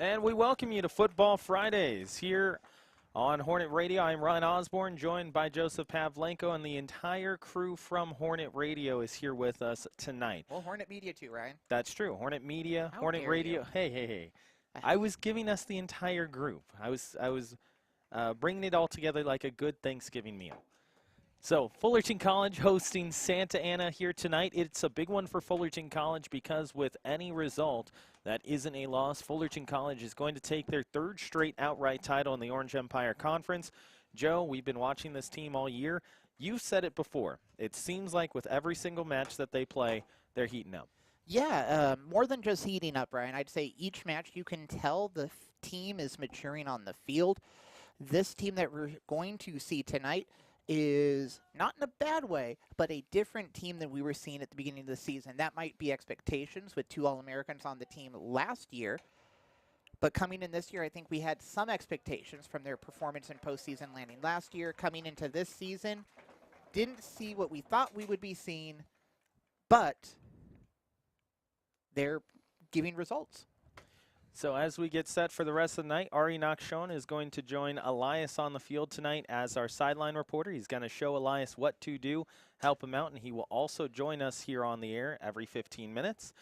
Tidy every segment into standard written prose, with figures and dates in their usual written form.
And we welcome you to Futbol Fridays here on Hornet Radio. I'm Ryan Osborne, joined by Joseph Pavlenko, and the entire crew from Hornet Radio is here with us tonight. Well, Hornet Media too, Ryan. That's true. Hornet Media, How Hornet dare Radio. you. Hey. I was giving us the entire group. I was bringing it all together like a good Thanksgiving meal. So, Fullerton College hosting Santa Ana here tonight. It's a big one for Fullerton College because with any result that isn't a loss, Fullerton College is going to take their third straight outright title in the Orange Empire Conference. Joe, we've been watching this team all year. You've said it before. It seems like with every single match that they play, they're heating up. Yeah, more than just heating up, Ryan. I'd say each match you can tell the team is maturing on the field. This team that we're going to see tonight is not in a bad way, but a different team than we were seeing at the beginning of the season. That might be expectations with 2 All-Americans on the team last year. But coming in this year, I think we had some expectations from their performance in postseason landing last year. Coming into this season, didn't see what we thought we would be seeing, but they're giving results. So as we get set for the rest of the night, Ari Nakshon is going to join Elias on the field tonight as our sideline reporter. He's going to show Elias what to do, help him out, and he will also join us here on the air every 15 minutes.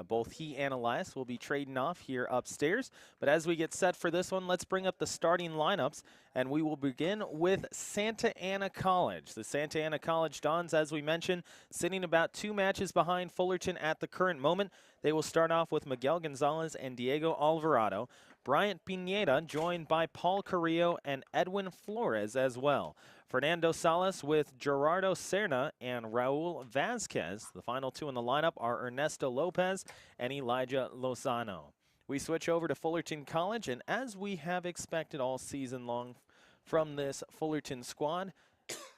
Both he and Elias will be trading off here upstairs. But as we get set for this one, let's bring up the starting lineups, and we will begin with Santa Ana College. The Santa Ana College Dons, as we mentioned, sitting about 2 matches behind Fullerton at the current moment. They will start off with Miguel Gonzalez and Diego Alvarado. Bryant Pineda joined by Paul Carrillo and Edwin Flores as well. Fernando Salas with Gerardo Serna and Raul Vasquez. The final 2 in the lineup are Ernesto Lopez and Elijah Lozano. We switch over to Fullerton College, and as we have expected all season long from this Fullerton squad,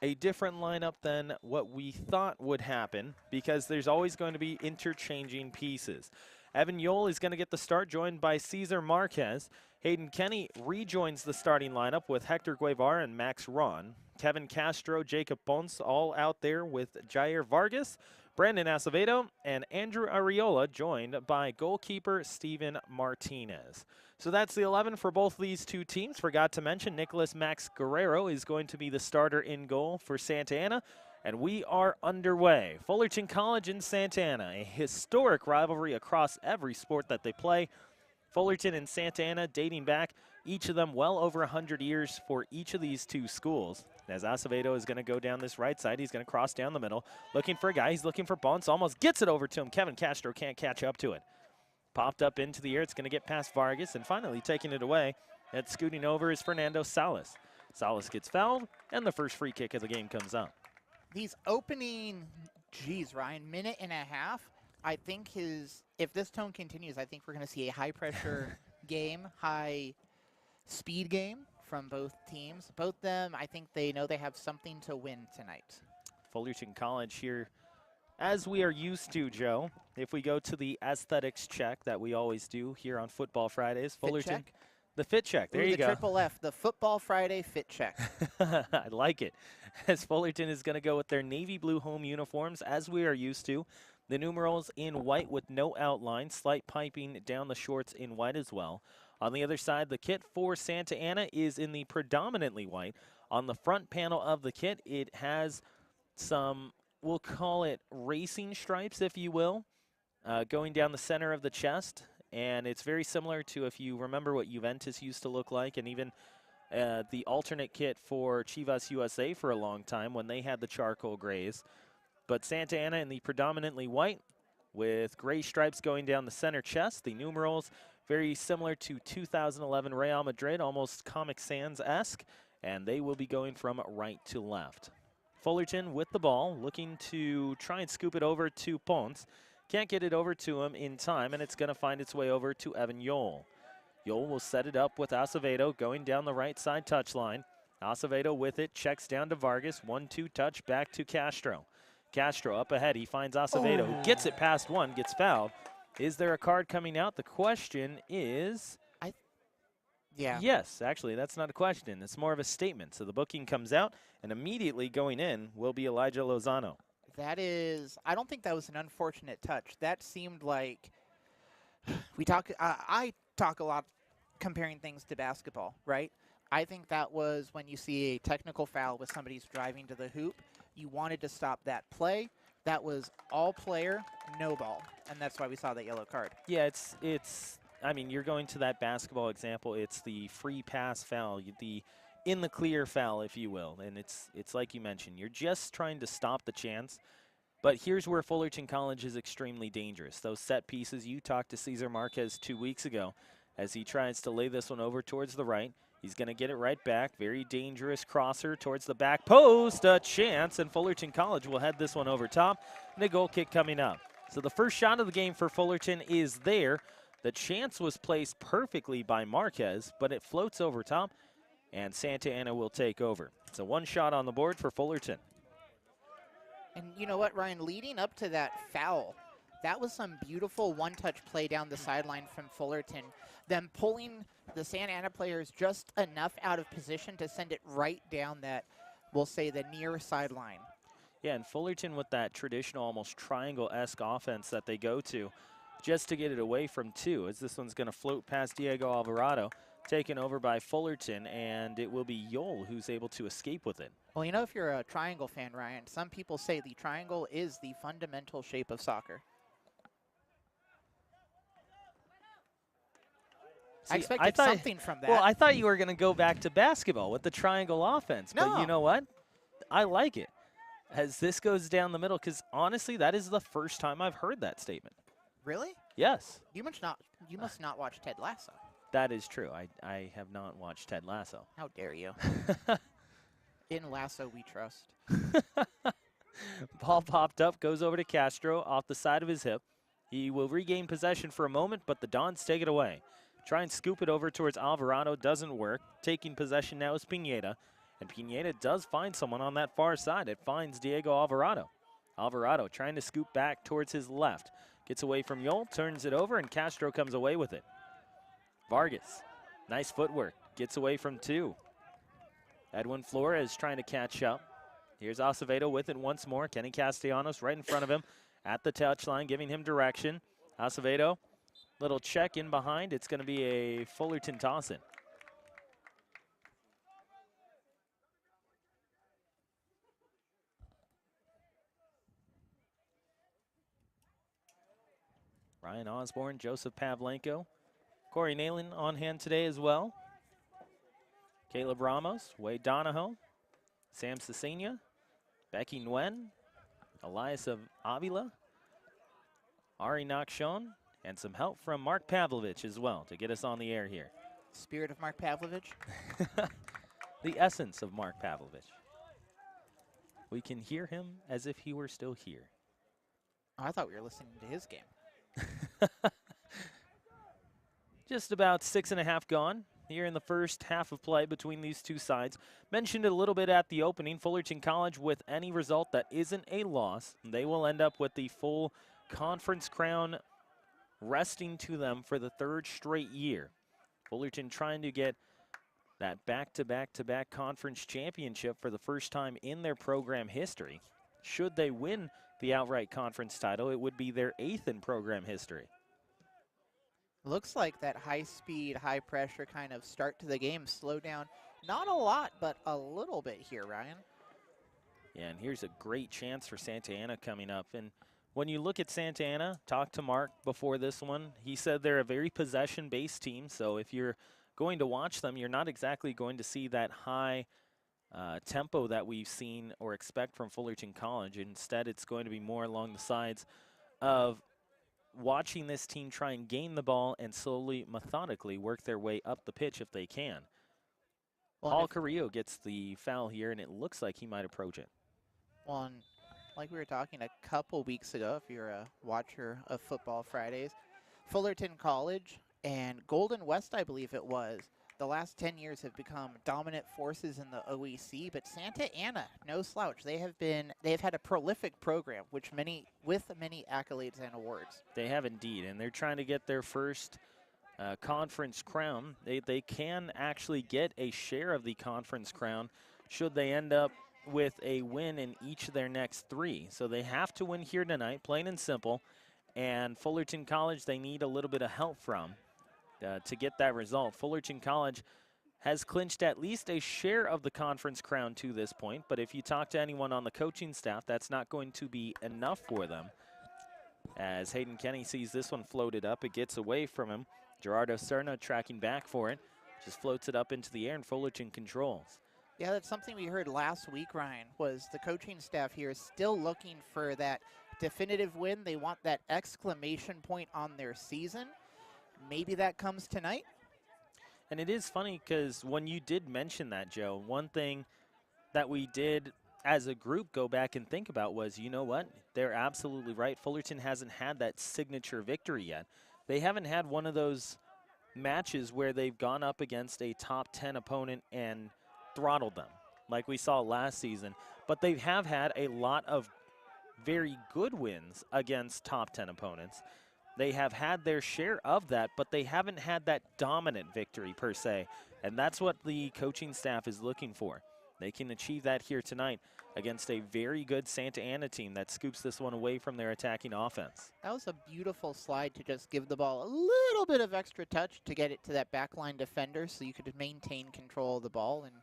a different lineup than what we thought would happen because there's always going to be interchanging pieces. Evan Yole is going to get the start, joined by Cesar Marquez. Hayden Kenny rejoins the starting lineup with Hector Guevara and Max Ron. Kevin Castro, Jacob Ponce, all out there with Jair Vargas. Brandon Acevedo and Andrew Ariola, joined by goalkeeper Steven Martinez. So that's the 11 for both these two teams. Forgot to mention Nicholas Max Guerrero is going to be the starter in goal for Santa Ana. And we are underway. Fullerton College and Santa Ana, a historic rivalry across every sport that they play. Fullerton and Santa Ana dating back, each of them well over 100 years for each of these two schools. As Acevedo is going to go down this right side, he's going to cross down the middle, looking for a guy. He's looking for Ponce, almost gets it over to him. Kevin Castro can't catch up to it. Popped up into the air, it's going to get past Vargas, and finally taking it away. And scooting over is Fernando Salas. Salas gets fouled, and the first free kick of the game comes up. These opening, Ryan, minute and a half, I think if this tone continues, I think we're going to see a high-pressure game, high-speed game from both teams. Both them, I think they know they have something to win tonight. Fullerton College here, as we are used to, Joe, if we go to the aesthetics check that we always do here on Futbol Fridays. Fullerton. The fit check, there you go. The triple F, the Futbol Friday fit check. I like it. As Fullerton is going to go with their navy blue home uniforms, as we are used to. The numerals in white with no outline, slight piping down the shorts in white as well. On the other side, the kit for Santa Ana is in the predominantly white. On the front panel of the kit, it has some, we'll call it racing stripes, if you will, going down the center of the chest. And it's very similar to, if you remember what Juventus used to look like, and even the alternate kit for Chivas USA for a long time when they had the charcoal grays. But Santa Ana in the predominantly white with gray stripes going down the center chest. The numerals very similar to 2011 Real Madrid, almost Comic Sans-esque, and they will be going from right to left. Fullerton with the ball, looking to try and scoop it over to Ponce. Can't get it over to him in time, and it's going to find its way over to Evan Yole. Yole will set it up with Acevedo going down the right side touchline. Acevedo with it, checks down to Vargas. 1-2 touch back to Castro. Castro up ahead, he finds Acevedo, who gets it past one, gets fouled. Is there a card coming out? The question is... Yeah. Yes, actually, that's not a question. It's more of a statement. So the booking comes out, and immediately going in will be Elijah Lozano. That is, I don't think that was an unfortunate touch. That seemed like, I talk a lot comparing things to basketball, right? I think that was when you see a technical foul with somebody's driving to the hoop. You wanted to stop that play. That was all player, no ball, and that's why we saw that yellow card. Yeah, I mean, you're going to that basketball example. It's the free pass foul, the in the clear foul, if you will. And it's like you mentioned, you're just trying to stop the chance. But here's where Fullerton College is extremely dangerous. Those set pieces, you talked to Cesar Marquez 2 weeks ago as he tries to lay this one over towards the right. He's going to get it right back. Very dangerous crosser towards the back post. A chance, and Fullerton College will head this one over top. And a goal kick coming up. So the first shot of the game for Fullerton is there. The chance was placed perfectly by Marquez, but it floats over top, and Santa Ana will take over. It's a one shot on the board for Fullerton. And you know what, Ryan, leading up to that foul, that was some beautiful one-touch play down the sideline from Fullerton. Them pulling the Santa Ana players just enough out of position to send it right down that, we'll say, the near sideline. Yeah, and Fullerton with that traditional almost triangle-esque offense that they go to just to get it away from two, as this one's going to float past Diego Alvarado, taken over by Fullerton, and it will be Yol who's able to escape with it. Well, you know, if you're a triangle fan, Ryan, some people say the triangle is the fundamental shape of soccer. See, I expected something from that. Well, I thought you were going to go back to basketball with the triangle offense, but you know what? I like it as this goes down the middle, because honestly, that is the first time I've heard that statement. Really? Yes. You must not watch Ted Lasso. That is true. I have not watched Ted Lasso. How dare you? In Lasso, we trust. Ball popped up, goes over to Castro off the side of his hip. He will regain possession for a moment, but the Dons take it away. Try and scoop it over towards Alvarado. Doesn't work. Taking possession now is Pineda. And Pineda does find someone on that far side. It finds Diego Alvarado. Alvarado trying to scoop back towards his left. Gets away from Yol, turns it over, and Castro comes away with it. Vargas, nice footwork. Gets away from two. Edwin Flores trying to catch up. Here's Acevedo with it once more. Kenny Castellanos right in front of him at the touchline, giving him direction. Acevedo, little check in behind. It's going to be a Fullerton toss-in. Ryan Osborne, Joseph Pavlenko, Corey Nalen on hand today as well. Caleb Ramos, Wade Donahoe, Sam Cecina, Becky Nguyen, Elias of Avila, Ari Nakshon, and some help from Mark Pavlovich as well to get us on the air here. Spirit of Mark Pavlovich? The essence of Mark Pavlovich. We can hear him as if he were still here. Oh, I thought we were listening to his game. Just about 6.5 gone here in the first half of play between these two sides. Mentioned it a little bit at the opening. Fullerton College, with any result that isn't a loss, they will end up with the full conference crown resting to them for the third straight year. Fullerton trying to get that back-to-back-to-back conference championship for the first time in their program history. Should they win the outright conference title, it would be their 8th in program history. Looks like that high-speed, high-pressure kind of start to the game slowed down. Not a lot, but a little bit here, Ryan. Yeah, and here's a great chance for Santa Ana coming up. And when you look at Santa Ana, talked to Mark before this one, he said they're a very possession-based team. So if you're going to watch them, you're not exactly going to see that high tempo that we've seen or expect from Fullerton College. Instead, it's going to be more along the sides of watching this team try and gain the ball and slowly, methodically work their way up the pitch if they can. Well, Paul Carrillo gets the foul here, and it looks like he might approach it. Well, and like we were talking a couple weeks ago, if you're a watcher of Futbol Fridays, Fullerton College and Golden West, I believe it was, the last 10 years have become dominant forces in the OEC, but Santa Ana, no slouch. They have had a prolific program, with many accolades and awards. They have indeed, and they're trying to get their first conference crown. They can actually get a share of the conference crown should they end up with a win in each of their next 3. So they have to win here tonight, plain and simple, and Fullerton College they need a little bit of help from. to get that result. Fullerton College has clinched at least a share of the conference crown to this point, but if you talk to anyone on the coaching staff, that's not going to be enough for them. As Hayden Kenny sees this one floated up, it gets away from him. Gerardo Serna tracking back for it, just floats it up into the air, and Fullerton controls. Yeah, that's something we heard last week, Ryan, was the coaching staff here is still looking for that definitive win. They want that exclamation point on their season. Maybe that comes tonight. And it is funny because when you did mention that, Joe, one thing that we did as a group go back and think about was, you know what? They're absolutely right. Fullerton hasn't had that signature victory yet. They haven't had one of those matches where they've gone up against a top 10 opponent and throttled them like we saw last season. But they have had a lot of very good wins against top 10 opponents. They have had their share of that, but they haven't had that dominant victory per se. And that's what the coaching staff is looking for. They can achieve that here tonight against a very good Santa Ana team that scoops this one away from their attacking offense. That was a beautiful slide to just give the ball a little bit of extra touch to get it to that backline defender so you could maintain control of the ball and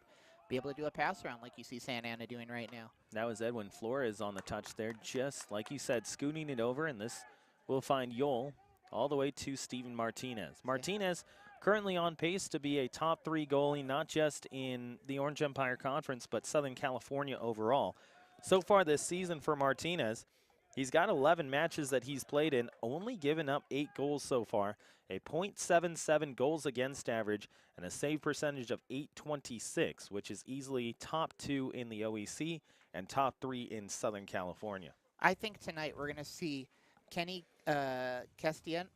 be able to do a pass around like you see Santa Ana doing right now. That was Edwin Flores on the touch there, just like you said, scooting it over, and this will find Yole all the way to Steven Martinez. Martinez currently on pace to be a top 3 goalie, not just in the Orange Empire Conference, but Southern California overall. So far this season for Martinez, he's got 11 matches that he's played in, only given up 8 goals so far, a .77 goals against average, and a save percentage of .826, which is easily top 2 in the OEC and top 3 in Southern California. I think tonight we're going to see Kenny Castellanos?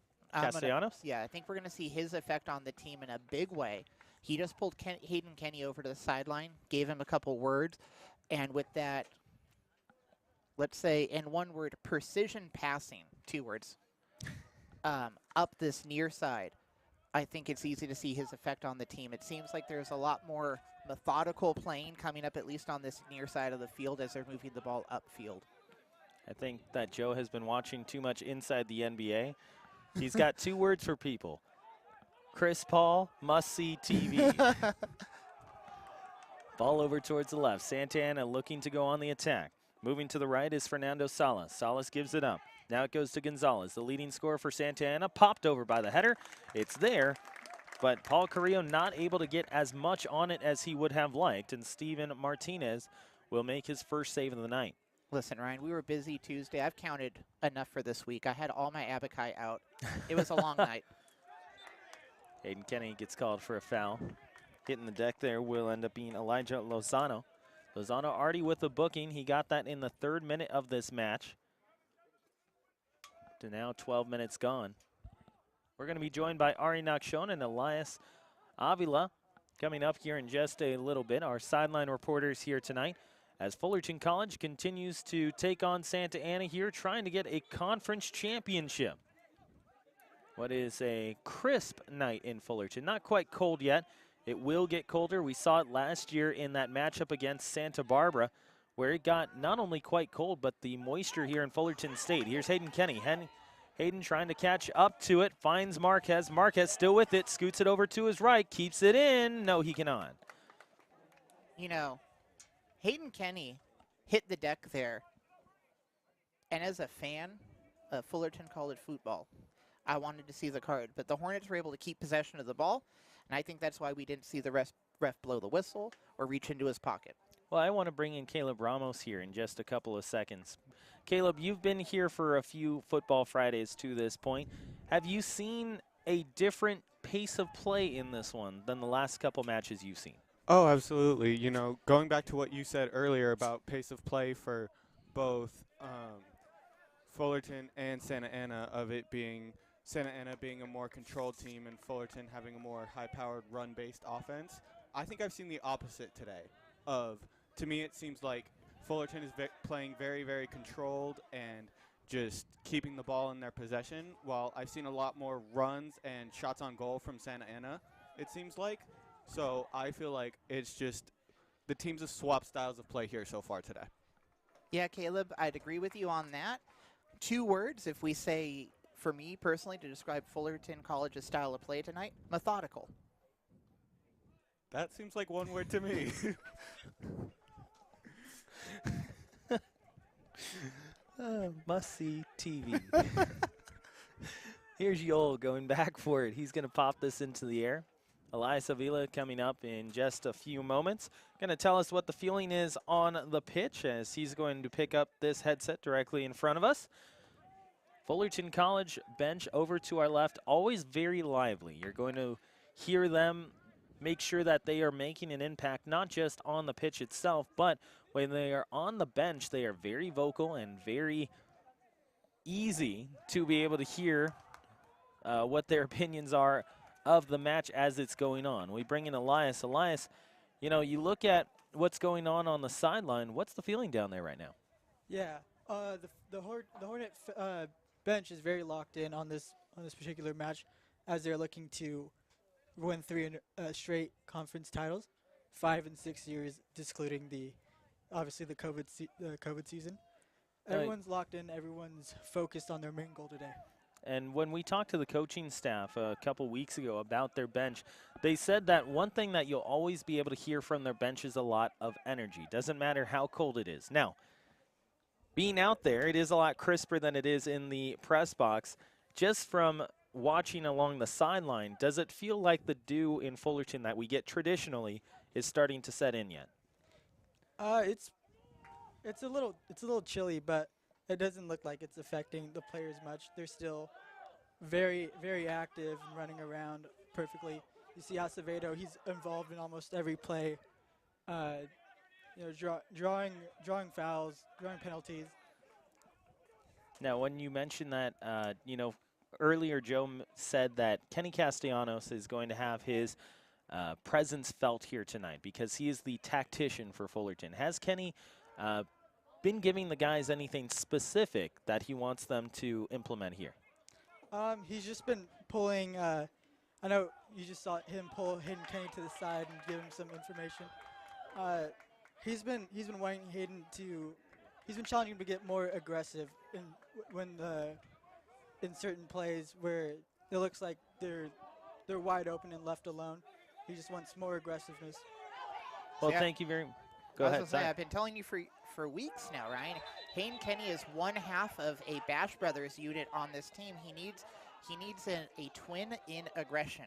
Yeah, I think we're going to see his effect on the team in a big way. He just pulled Hayden Kenny over to the sideline, gave him a couple words, and with that, let's say in one word, precision passing, 2 words, up this near side, I think it's easy to see his effect on the team. It seems like there's a lot more methodical playing coming up, at least on this near side of the field as they're moving the ball upfield. I think that Joe has been watching too much Inside the NBA. He's got 2 words for people. Chris Paul, must-see TV. Ball over towards the left. Santa Ana looking to go on the attack. Moving to the right is Fernando Salas. Salas gives it up. Now it goes to Gonzalez, the leading scorer for Santa Ana. Popped over by the header. It's there, but Paul Carrillo not able to get as much on it as he would have liked, and Steven Martinez will make his first save of the night. Listen, Ryan, we were busy Tuesday. I've counted enough for this week. I had all my Abakai out. It was a long night. Hayden Kenny gets called for a foul. Hitting the deck there will end up being Elijah Lozano. Lozano already with the booking. He got that in the 3rd minute of this match. To now 12 minutes gone. We're going to be joined by Ari Nakshon and Elias Avila coming up here in just a little bit. Our sideline reporters here tonight as Fullerton College continues to take on Santa Ana here, trying to get a conference championship. What is a crisp night in Fullerton. Not quite cold yet. It will get colder. We saw it last year in that matchup against Santa Barbara, where it got not only quite cold, but the moisture here in Fullerton State. Here's Hayden Kenny. Hayden trying to catch up to it, finds Marquez. Marquez still with it, scoots it over to his right, keeps it in. No, he cannot. You know, Hayden Kenny hit the deck there. And as a fan of Fullerton College football, I wanted to see the card. But the Hornets were able to keep possession of the ball, and I think that's why we didn't see the ref blow the whistle or reach into his pocket. Well, I want to bring in Caleb Ramos here in just a couple of seconds. Caleb, you've been here for a few Futbol Fridays to this point. Have you seen a different pace of play in this one than the last couple matches you've seen? Oh, absolutely. You know, going back to what you said earlier about pace of play for both Fullerton and Santa Ana, of it being Santa Ana being a more controlled team and Fullerton having a more high-powered run-based offense, I think I've seen the opposite today. To me, it seems like Fullerton is playing very, very controlled and just keeping the ball in their possession, while I've seen a lot more runs and shots on goal from Santa Ana, it seems like. So I feel like it's just the teams have swapped styles of play here so far today. Yeah, Caleb, I'd agree with you on that. 2 words, if we say for me personally, to describe Fullerton College's style of play tonight, methodical. That seems like one word to me. Must-see TV. Here's Yoel going back for it. He's going to pop this into the air. Elias Avila coming up in just a few moments. Going to tell us what the feeling is on the pitch as he's going to pick up this headset directly in front of us. Fullerton College bench over to our left, always very lively. You're going to hear them make sure that they are making an impact, not just on the pitch itself, but when they are on the bench, they are very vocal and very easy to be able to hear what their opinions are of the match as it's going on. We bring in Elias. Elias, you know, you look at what's going on the sideline. What's the feeling down there right now? Yeah, the Hornet bench is very locked in on this particular match, as they're looking to win 3 straight conference titles, 5 in 6 years, excluding obviously the COVID season. Everyone's locked in. Everyone's focused on their main goal today. And when we talked to the coaching staff a couple weeks ago about their bench, they said that one thing that you'll always be able to hear from their bench is a lot of energy. Doesn't matter how cold it is. Now, being out there, it is a lot crisper than it is in the press box. Just from watching along the sideline, does it feel like the dew in Fullerton that we get traditionally is starting to set in yet? It's a little chilly, but it doesn't look like it's affecting the players much. They're still very, very active and running around perfectly. You see Acevedo, he's involved in almost every play. Drawing fouls, drawing penalties. Now, when you mentioned that, earlier Joe said that Kenny Castellanos is going to have his presence felt here tonight because he is the tactician for Fullerton. Has Kenny been giving the guys anything specific that he wants them to implement here? He's just been pulling. I know you just saw him pull Hayden Kenny to the side and give him some information. He's been wanting Hayden to. He's been challenging him to get more aggressive in certain plays where it looks like they're wide open and left alone. He just wants more aggressiveness. Well, thank you very much. Go ahead. I've been telling you for weeks now, Ryan. Hayden Kenny is one half of a Bash Brothers unit on this team. He needs a twin in aggression.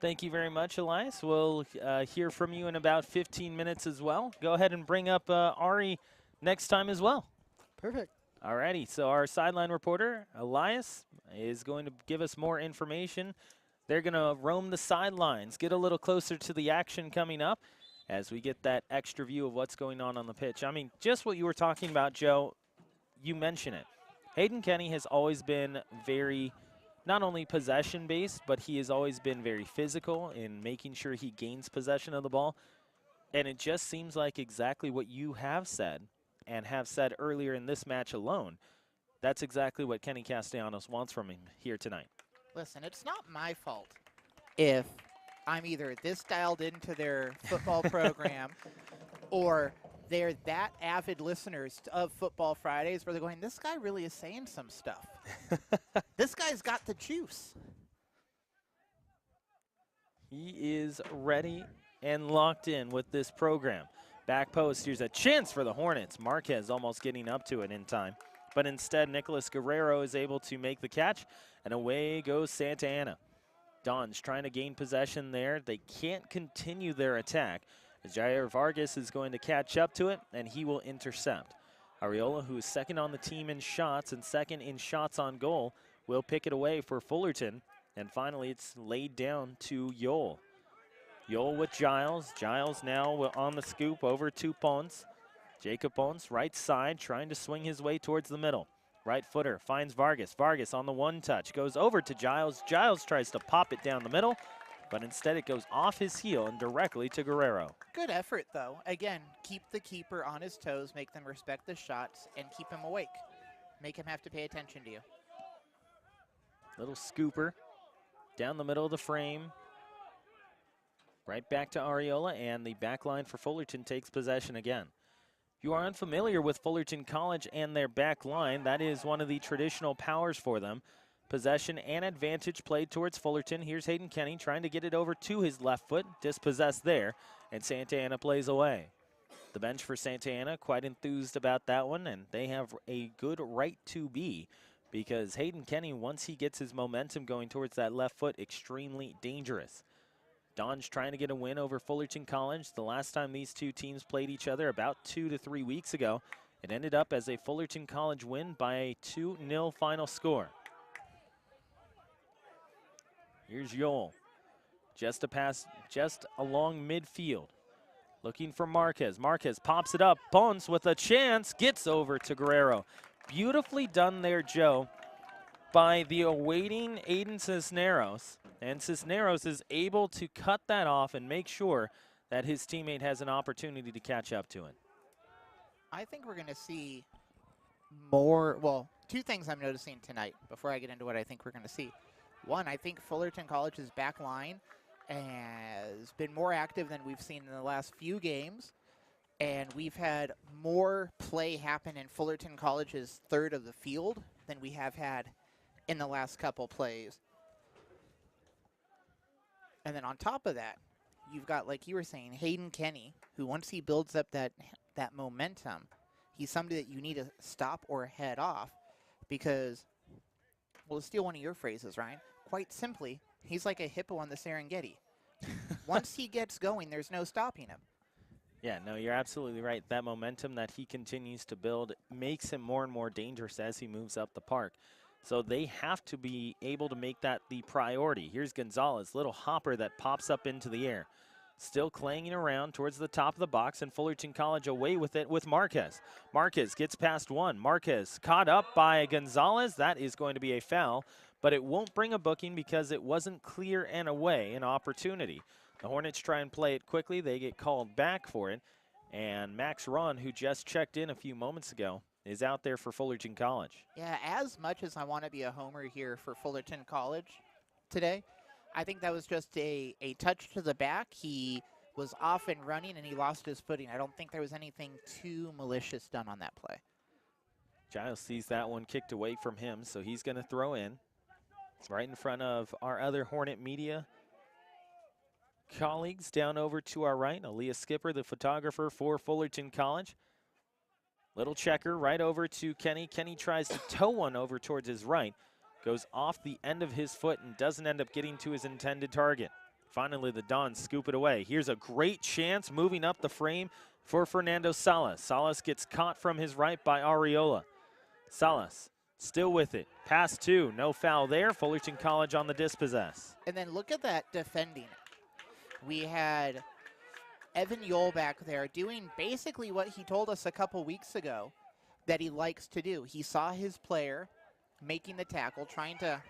Thank you very much, Elias. We'll hear from you in about 15 minutes as well. Go ahead and bring up Ari next time as well. Perfect. All righty. So our sideline reporter, Elias, is going to give us more information. They're going to roam the sidelines, get a little closer to the action coming up as we get that extra view of what's going on the pitch. I mean, just what you were talking about, Joe, you mentioned it. Hayden Kenny has always been very, not only possession-based, but he has always been very physical in making sure he gains possession of the ball. And it just seems like exactly what you have said and have said earlier in this match alone. That's exactly what Kenny Castellanos wants from him here tonight. Listen, it's not my fault if I'm either this dialed into their football program or they're that avid listeners of Futbol Fridays where they're going, this guy really is saying some stuff. This guy's got the juice. He is ready and locked in with this program. Back post, here's a chance for the Hornets. Marquez almost getting up to it in time. But instead, Nicholas Guerrero is able to make the catch, and away goes Santa Ana. Dons trying to gain possession there. They can't continue their attack. Jair Vargas is going to catch up to it, and he will intercept. Ariola, who is second on the team in shots and second in shots on goal, will pick it away for Fullerton. And finally, it's laid down to Yoel. Yoel with Giles. Giles now on the scoop over to Pons. Jacob Pons, right side, trying to swing his way towards the middle. Right footer finds Vargas. Vargas on the one touch. Goes over to Giles. Giles tries to pop it down the middle, but instead it goes off his heel and directly to Guerrero. Good effort, though. Again, keep the keeper on his toes, make them respect the shots, and keep him awake. Make him have to pay attention to you. Little scooper down the middle of the frame. Right back to Ariola, and the back line for Fullerton takes possession again. If you are unfamiliar with Fullerton College and their back line, that is one of the traditional powers for them. Possession and advantage played towards Fullerton. Here's Hayden Kenny trying to get it over to his left foot, dispossessed there, and Santa Ana plays away. The bench for Santa Ana quite enthused about that one, and they have a good right to be, because Hayden Kenny, once he gets his momentum going towards that left foot, extremely dangerous. Don's trying to get a win over Fullerton College. The last time these two teams played each other about 2 to 3 weeks ago, it ended up as a Fullerton College win by a 2-0 final score. Here's Yoel. Just a pass, just along midfield. Looking for Marquez. Marquez pops it up. Ponce with a chance. Gets over to Guerrero. Beautifully done there, Joe, by the awaiting Aiden Cisneros. And Cisneros is able to cut that off and make sure that his teammate has an opportunity to catch up to it. I think we're going to see more, well, two things I'm noticing tonight before I get into what I think we're going to see. One, I think Fullerton College's back line has been more active than we've seen in the last few games, and we've had more play happen in Fullerton College's third of the field than we have had in the last couple plays. And then on top of that, you've got, like you were saying, Hayden Kenny, who once he builds up that momentum, he's somebody that you need to stop or head off because, well, to steal one of your phrases, Ryan, quite simply, he's like a hippo on the Serengeti. Once he gets going, there's no stopping him. Yeah, no, you're absolutely right. That momentum that he continues to build makes him more and more dangerous as he moves up the park. So they have to be able to make that the priority. Here's Gonzalez, little hopper that pops up into the air. Still clanging around towards the top of the box, and Fullerton College away with it with Marquez. Marquez gets past one. Marquez caught up by Gonzalez. That is going to be a foul, but it won't bring a booking because it wasn't clear and away an opportunity. The Hornets try and play it quickly. They get called back for it, and Max Ron, who just checked in a few moments ago, is out there for Fullerton College. Yeah, as much as I want to be a homer here for Fullerton College today, I think that was just a touch to the back. He was off and running, and he lost his footing. I don't think there was anything too malicious done on that play. Giles sees that one kicked away from him, so he's going to throw in. It's right in front of our other Hornet media colleagues down over to our right. Aaliyah Skipper, the photographer for Fullerton College. Little checker right over to Kenny. Kenny tries to toe one over towards his right. Goes off the end of his foot and doesn't end up getting to his intended target. Finally, the Dons scoop it away. Here's a great chance moving up the frame for Fernando Salas. Salas gets caught from his right by Areola. Salas still with it. Pass two, no foul there. Fullerton College on the dispossess. And then look at that defending. We had Evan Yoel back there doing basically what he told us a couple weeks ago that he likes to do. He saw his player making the tackle, trying to...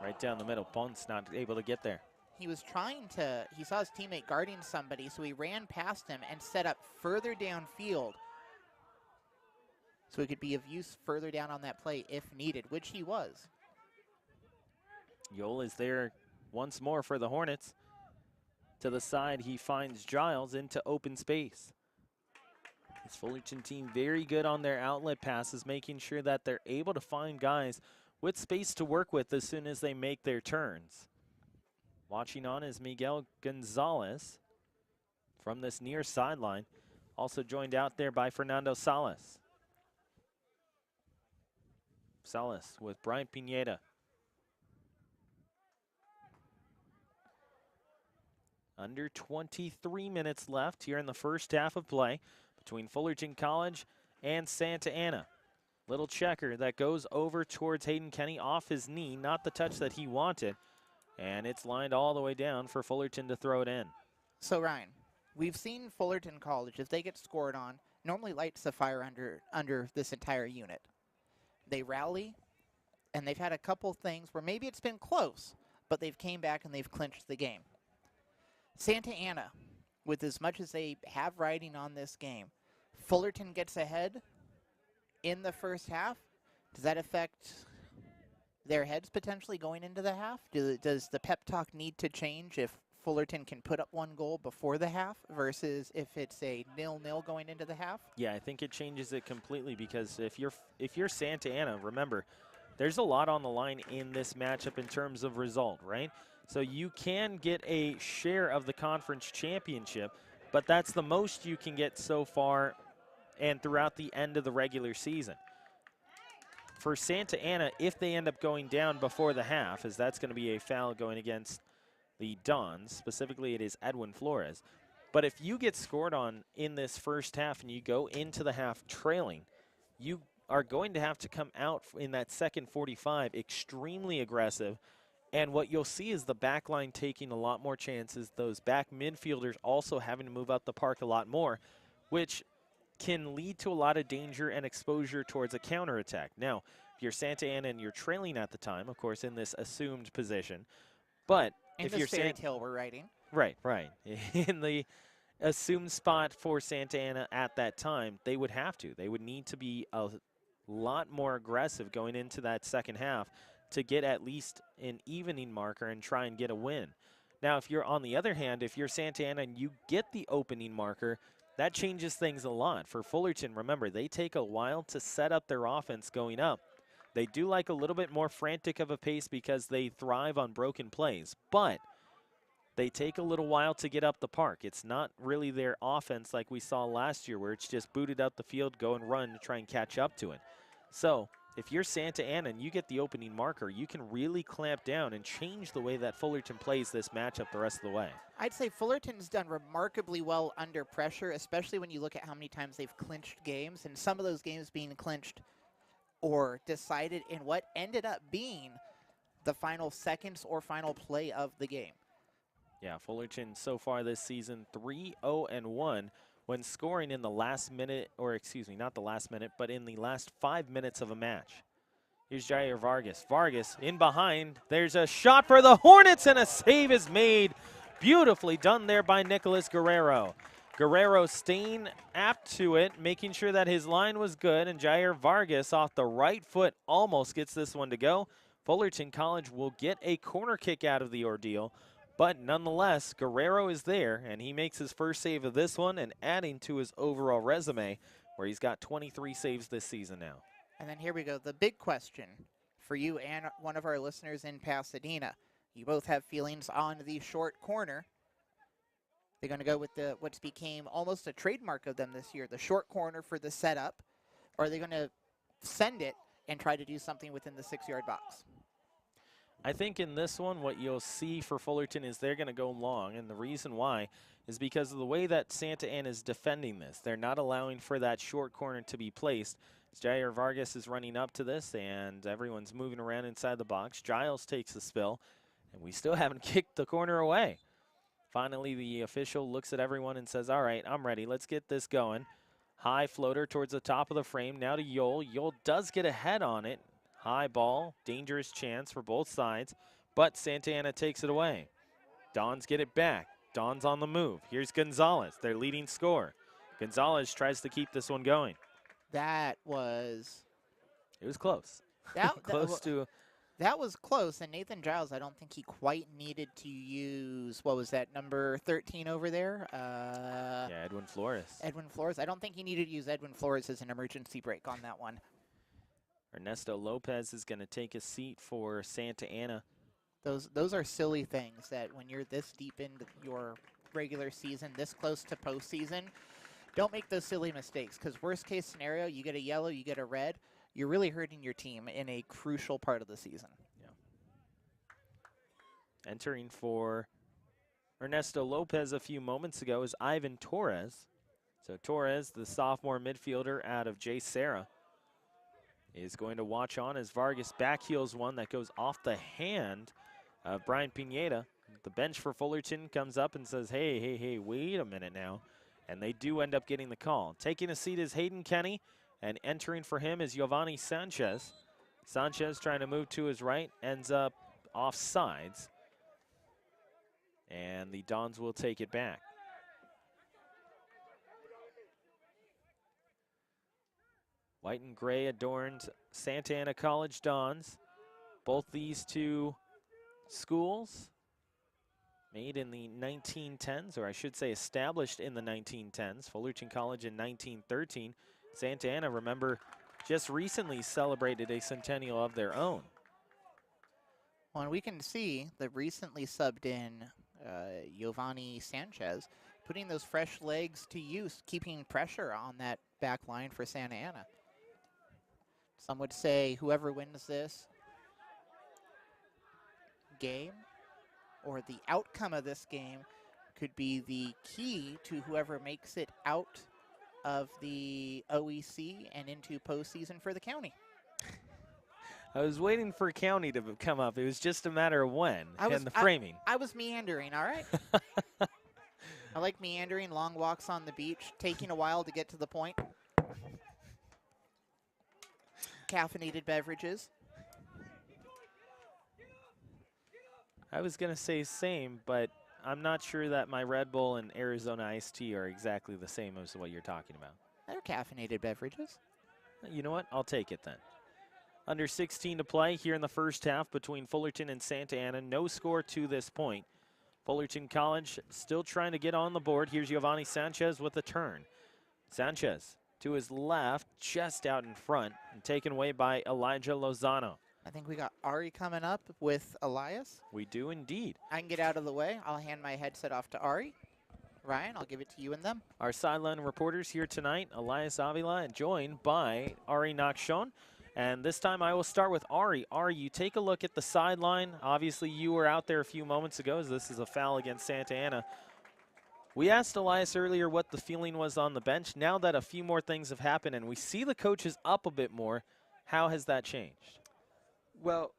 Right down the middle. Ponce not able to get there. He was trying to... He saw his teammate guarding somebody, so he ran past him and set up further downfield so he could be of use further down on that play if needed, which he was. Yoel is there once more for the Hornets. To the side, he finds Giles into open space. This Fullerton team very good on their outlet passes, making sure that they're able to find guys with space to work with as soon as they make their turns. Watching on is Miguel Gonzalez from this near sideline, also joined out there by Fernando Salas. Salas with Brian Pineda. Under 23 minutes left here in the first half of play between Fullerton College and Santa Ana. Little checker that goes over towards Hayden Kenny off his knee, not the touch that he wanted, and it's lined all the way down for Fullerton to throw it in. So, Ryan, we've seen Fullerton College, if they get scored on, normally lights the fire under this entire unit. They rally, and they've had a couple things where maybe it's been close, but they've came back and they've clinched the game. Santa Ana, with as much as they have riding on this game, Fullerton gets ahead in the first half. Does that affect their heads potentially going into the half? Does the pep talk need to change if Fullerton can put up 1 goal before the half versus if it's a 0-0 going into the half? Yeah, I think it changes it completely because if you're Santa Ana, remember, there's a lot on the line in this matchup in terms of result, right? So you can get a share of the conference championship, but that's the most you can get so far and throughout the end of the regular season. For Santa Ana, if they end up going down before the half, as that's going to be a foul going against the Dons, specifically it is Edwin Flores. But if you get scored on in this first half and you go into the half trailing, you are going to have to come out in that second 45 extremely aggressive. And what you'll see is the back line taking a lot more chances, those back midfielders also having to move out the park a lot more, which can lead to a lot of danger and exposure towards a counterattack. Now, if you're Santa Ana and you're trailing at the time, of course, in this assumed position, but if you're fairy tale we're writing. Right. In the assumed spot for Santa Ana at that time, they would have to. They would need to be a lot more aggressive going into that second half to get at least an evening marker and try and get a win. Now, if you're on the other hand, if you're Santa Ana and you get the opening marker, that changes things a lot. For Fullerton, remember, they take a while to set up their offense going up. They do like a little bit more frantic of a pace because they thrive on broken plays, but they take a little while to get up the park. It's not really their offense like we saw last year where it's just booted out the field, go and run to try and catch up to it. So if you're Santa Ana and you get the opening marker, you can really clamp down and change the way that Fullerton plays this matchup the rest of the way. I'd say Fullerton's done remarkably well under pressure, especially when you look at how many times they've clinched games, and some of those games being clinched or decided in what ended up being the final seconds or final play of the game. Yeah, Fullerton so far this season 3-0-1 when scoring in the last minute, or excuse me, not the last minute, but in the last 5 minutes of a match. Here's Jair Vargas. Vargas in behind. There's a shot for the Hornets, and a save is made. Beautifully done there by Nicolas Guerrero. Guerrero staying apt to it, making sure that his line was good, and Jair Vargas off the right foot almost gets this one to go. Fullerton College will get a corner kick out of the ordeal, but nonetheless, Guerrero is there, and he makes his first save of this one and adding to his overall resume, where he's got 23 saves this season now. And then here we go, the big question for you and one of our listeners in Pasadena. You both have feelings on the short corner. They're going to go with what's became almost a trademark of them this year, the short corner for the setup, or are they going to send it and try to do something within the 6-yard box? I think in this one, what you'll see for Fullerton is they're going to go long, and the reason why is because of the way that Santa Ana is defending this. They're not allowing for that short corner to be placed. Jair Vargas is running up to this, and everyone's moving around inside the box. Giles takes the spill, and we still haven't kicked the corner away. Finally, the official looks at everyone and says, all right, I'm ready. Let's get this going. High floater towards the top of the frame. Now to Yole. Yole does get a head on it. High ball, dangerous chance for both sides, but Santa Ana takes it away. Dons get it back. Dons on the move. Here's Gonzalez, their leading scorer. Gonzalez tries to keep this one going. That was... It was close. That was close, and Nathan Giles, I don't think he quite needed to use, what was that, number 13 over there? Yeah, Edwin Flores. Edwin Flores. I don't think he needed to use Edwin Flores as an emergency break on that one. Ernesto Lopez is going to take a seat for Santa Ana. Those are silly things that when you're this deep into your regular season, this close to postseason, don't make those silly mistakes, because worst case scenario, you get a yellow, you get a red, you're really hurting your team in a crucial part of the season. Yeah. Entering for Ernesto Lopez a few moments ago is Ivan Torres. So Torres, the sophomore midfielder out of J. Serra, is going to watch on as Vargas backheels one that goes off the hand of Brian Pineda. The bench for Fullerton comes up and says, hey, wait a minute now. And they do end up getting the call. Taking a seat is Hayden Kenny, and entering for him is Giovanni Sanchez. Sanchez trying to move to his right, ends up off sides. And the Dons will take it back. White and gray adorned Santa Ana College Dons. Both these two schools Made in the 1910s, or I should say established in the 1910s. Fullerton College in 1913. Santa Ana, remember, just recently celebrated a centennial of their own. Well, and we can see the recently subbed in Giovanni Sanchez putting those fresh legs to use, keeping pressure on that back line for Santa Ana. Some would say whoever wins this game or the outcome of this game could be the key to whoever makes it out of the OEC and into postseason for the county. I was waiting for county to come up. It was just a matter of when and the framing. I was meandering, all right? I like meandering, long walks on the beach, taking a while to get to the point. Caffeinated beverages. I was going to say same, but I'm not sure that my Red Bull and Arizona iced tea are exactly the same as what you're talking about. They're caffeinated beverages. You know what? I'll take it then. Under 16 to play here in the first half between Fullerton and Santa Ana. No score to this point. Fullerton College still trying to get on the board. Here's Giovanni Sanchez with a turn. Sanchez to his left, just out in front, and taken away by Elijah Lozano. I think we got Ari coming up with Elias. We do indeed. I can get out of the way. I'll hand my headset off to Ari. Ryan, I'll give it to you and them. Our sideline reporters here tonight, Elias Avila, and joined by Ari Nakshon. And this time I will start with Ari. Ari, you take a look at the sideline. Obviously, you were out there a few moments ago as this is a foul against Santa Ana. We asked Elias earlier what the feeling was on the bench. Now that a few more things have happened and we see the coaches up a bit more, how has that changed? Well,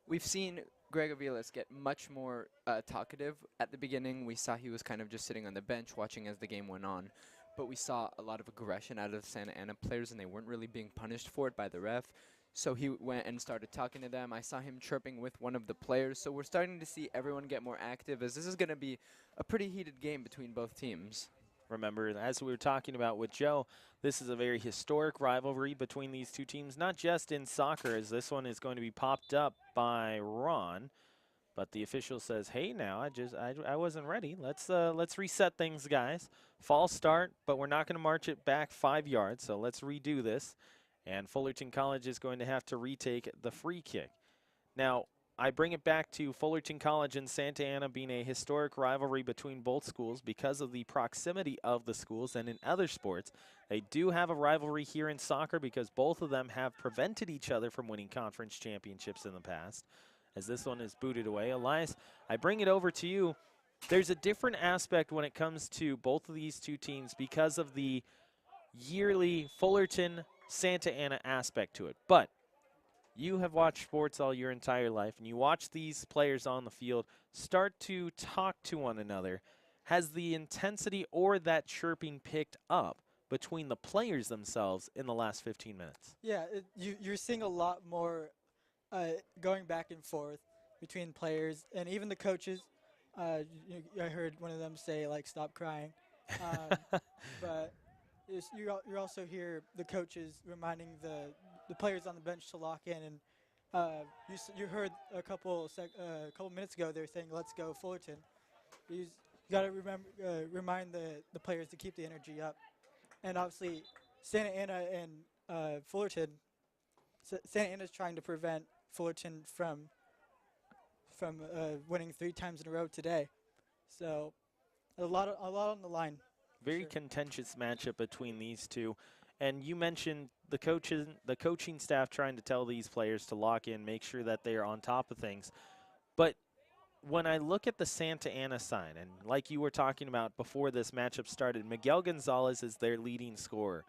we've seen Greg Aviles get much more talkative. At the beginning, we saw he was kind of just sitting on the bench watching as the game went on. But we saw a lot of aggression out of the Santa Ana players, and they weren't really being punished for it by the ref. So he went and started talking to them. I saw him chirping with one of the players. So we're starting to see everyone get more active, as this is going to be a pretty heated game between both teams. Remember, as we were talking about with Joe, this is a very historic rivalry between these two teams, not just in soccer, as this one is going to be popped up by Ron. But the official says, hey, now, I wasn't ready. Let's reset things, guys. False start, but we're not going to march it back 5 yards, so let's redo this. And Fullerton College is going to have to retake the free kick. Now, I bring it back to Fullerton College and Santa Ana being a historic rivalry between both schools because of the proximity of the schools. And in other sports, they do have a rivalry here in soccer because both of them have prevented each other from winning conference championships in the past. As this one is booted away. Elias, I bring it over to you. There's a different aspect when it comes to both of these two teams because of the yearly Fullerton-Santa Ana aspect to it. But you have watched sports all your entire life, and you watch these players on the field start to talk to one another. Has the intensity or that chirping picked up between the players themselves in the last 15 minutes? Yeah, you're seeing a lot more going back and forth between players and even the coaches. I heard one of them say, like, stop crying. But you also hear the coaches reminding the players on the bench to lock in. And you heard a couple minutes ago they were saying, let's go Fullerton. You got to remind the players to keep the energy up. And obviously Santa Ana and Fullerton, Santa Ana is trying to prevent Fullerton from winning 3 times in a row today. So a lot on the line. Very contentious matchup between these two. And you mentioned the coaching staff trying to tell these players to lock in, make sure that they are on top of things. But when I look at the Santa Ana side, and like you were talking about before this matchup started, Miguel Gonzalez is their leading scorer.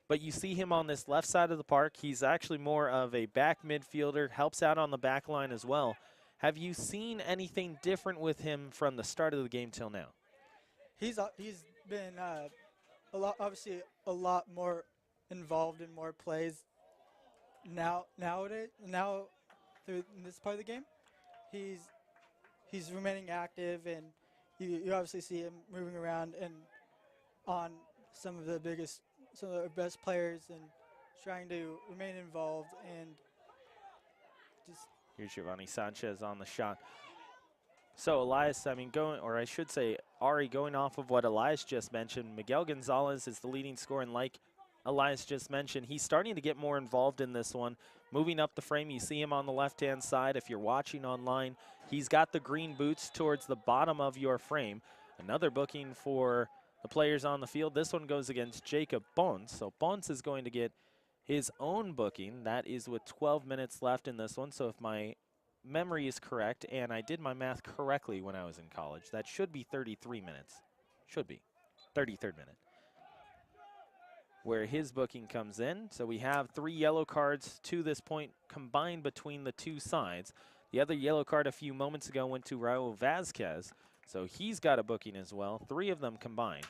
But you see him on this left side of the park. He's actually more of a back midfielder, helps out on the back line as well. Have you seen anything different with him from the start of the game till now? He's been obviously a lot more involved in more plays nowadays. Now through this part of the game, he's remaining active, and you obviously see him moving around and on some of the best players and trying to remain involved and just. Here's Giovanni Sanchez on the shot. So Elias, I mean, I should say, Ari, going off of what Elias just mentioned, Miguel Gonzalez is the leading scorer, and like Elias just mentioned, he's starting to get more involved in this one, moving up the frame. You see him on the left-hand side. If you're watching online, he's got the green boots towards the bottom of your frame. Another booking for the players on the field. This one goes against Jacob Pons. So Pons is going to get his own booking. That is with 12 minutes left in this one. So if my memory is correct, and I did my math correctly when I was in college, that should be 33 minutes. Should be. 33rd minute, where his booking comes in. So we have 3 yellow cards to this point combined between the two sides. The other yellow card a few moments ago went to Raul Vazquez, so he's got a booking as well. 3 of them combined.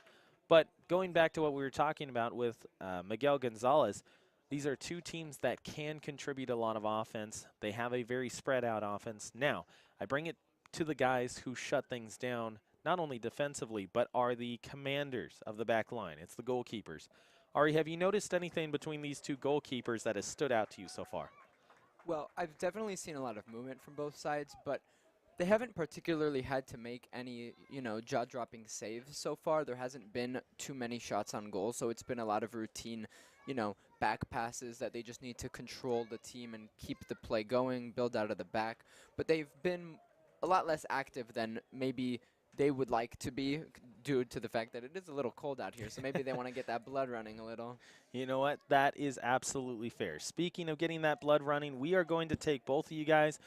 But going back to what we were talking about with Miguel Gonzalez, these are 2 teams that can contribute a lot of offense. They have a very spread out offense. Now, I bring it to the guys who shut things down, not only defensively, but are the commanders of the back line. It's the goalkeepers. Ari, have you noticed anything between these 2 goalkeepers that has stood out to you so far? Well, I've definitely seen a lot of movement from both sides, but they haven't particularly had to make any, jaw-dropping saves so far. There hasn't been too many shots on goal, so it's been a lot of routine, back passes that they just need to control the team and keep the play going, build out of the back. But they've been a lot less active than maybe they would like to be due to the fact that it is a little cold out here, so maybe they want to get that blood running a little. You know what? That is absolutely fair. Speaking of getting that blood running, we are going to take both of you guys,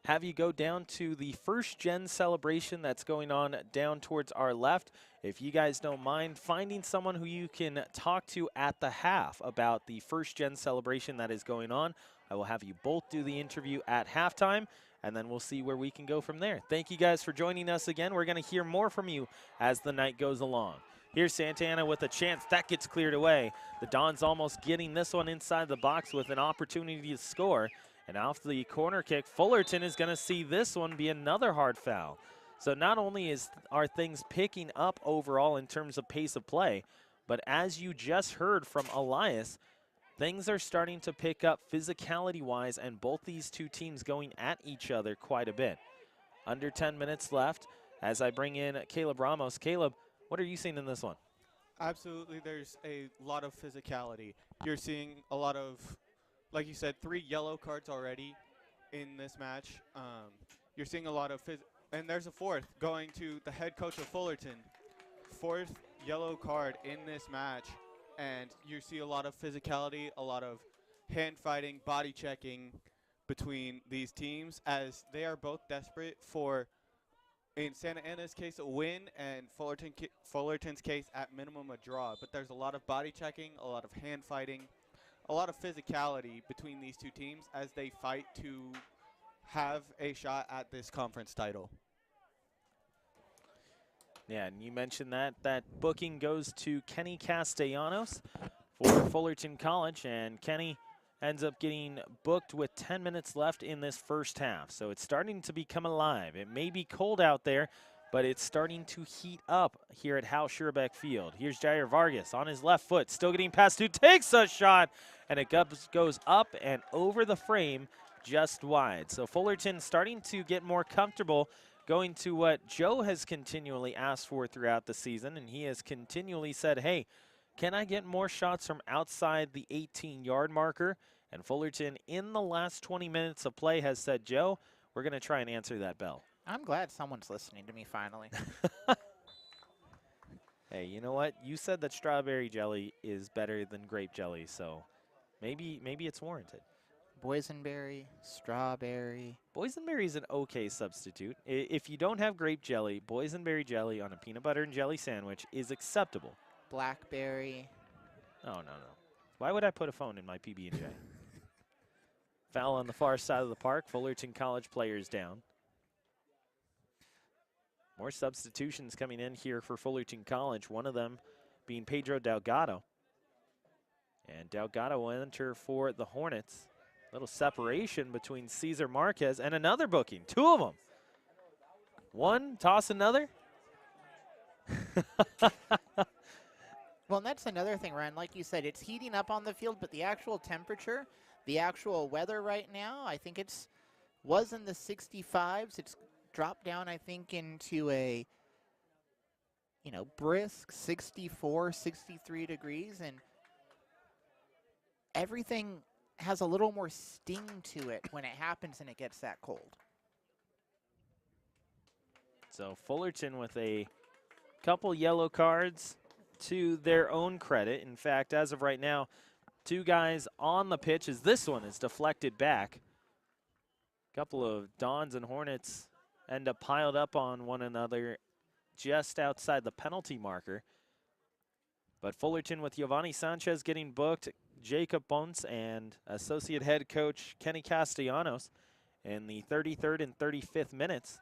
have you go down to the first gen celebration that's going on down towards our left. If you guys don't mind finding someone who you can talk to at the half about the first gen celebration that is going on, I will have you both do the interview at halftime, and then we'll see where we can go from there. Thank you guys for joining us again. We're going to hear more from you as the night goes along. Here's Santana with a chance. That gets cleared away. The Dons almost getting this one inside the box with an opportunity to score. And off the corner kick, Fullerton is going to see this one be another hard foul. So not only are things picking up overall in terms of pace of play, but as you just heard from Elias, things are starting to pick up physicality-wise, and both these 2 teams going at each other quite a bit. Under 10 minutes left as I bring in Caleb Ramos. Caleb, what are you seeing in this one? Absolutely, there's a lot of physicality. You're seeing a lot of, like you said, 3 yellow cards already in this match. You're seeing a lot of and there's a 4th going to the head coach of Fullerton. 4th yellow card in this match. And you see a lot of physicality, a lot of hand fighting, body checking between these teams, as they are both desperate for, in Santa Ana's case, a win, and Fullerton's case, at minimum, a draw. But there's a lot of body checking, a lot of hand fighting, a lot of physicality between these 2 teams as they fight to have a shot at this conference title. Yeah, and you mentioned that booking goes to Kenny Castellanos for Fullerton College, and Kenny ends up getting booked with 10 minutes left in this first half. So it's starting to become alive. It may be cold out there, but it's starting to heat up here at Hal Schuerbeck Field. Here's Jair Vargas on his left foot, still getting past who takes a shot, and it goes up and over the frame just wide. So Fullerton starting to get more comfortable, going to what Joe has continually asked for throughout the season, and he has continually said, hey, can I get more shots from outside the 18-yard marker? And Fullerton, in the last 20 minutes of play, has said, Joe, we're going to try and answer that bell. I'm glad someone's listening to me finally. Hey, you know what? You said that strawberry jelly is better than grape jelly, so maybe it's warranted. Boysenberry, strawberry. Boysenberry is an okay substitute. If you don't have grape jelly, boysenberry jelly on a peanut butter and jelly sandwich is acceptable. Blackberry. Oh, no. Why would I put a phone in my PB&J? Foul on the far side of the park. Fullerton College players down. More substitutions coming in here for Fullerton College, one of them being Pedro Delgado. And Delgado will enter for the Hornets. Little separation between Cesar Marquez and another booking. 2 of them. One, toss another. Well, and that's another thing, Ryan. Like you said, it's heating up on the field, but the actual temperature, the actual weather right now, I think was in the 65s. It's dropped down, I think, into a, brisk 64, 63 degrees, and everything has a little more sting to it when it happens and it gets that cold. So Fullerton with a couple yellow cards to their own credit. In fact, as of right now, 2 guys on the pitch as this one is deflected back. A couple of Dons and Hornets end up piled up on one another just outside the penalty marker. But Fullerton with Giovanni Sanchez getting booked, Jacob Ponce and associate head coach Kenny Castellanos in the 33rd and 35th minutes.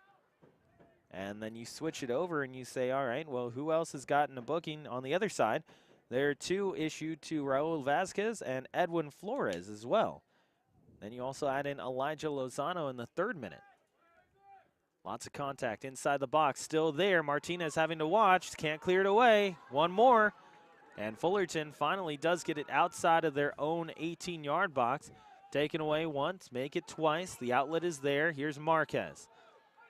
And then you switch it over and you say, all right, well, who else has gotten a booking on the other side? There are 2 issued to Raul Vasquez and Edwin Flores as well. Then you also add in Elijah Lozano in the 3rd minute. Lots of contact inside the box, still there. Martinez having to watch, can't clear it away. One more, and Fullerton finally does get it outside of their own 18-yard box. Taken away once, make it twice. The outlet is there. Here's Marquez.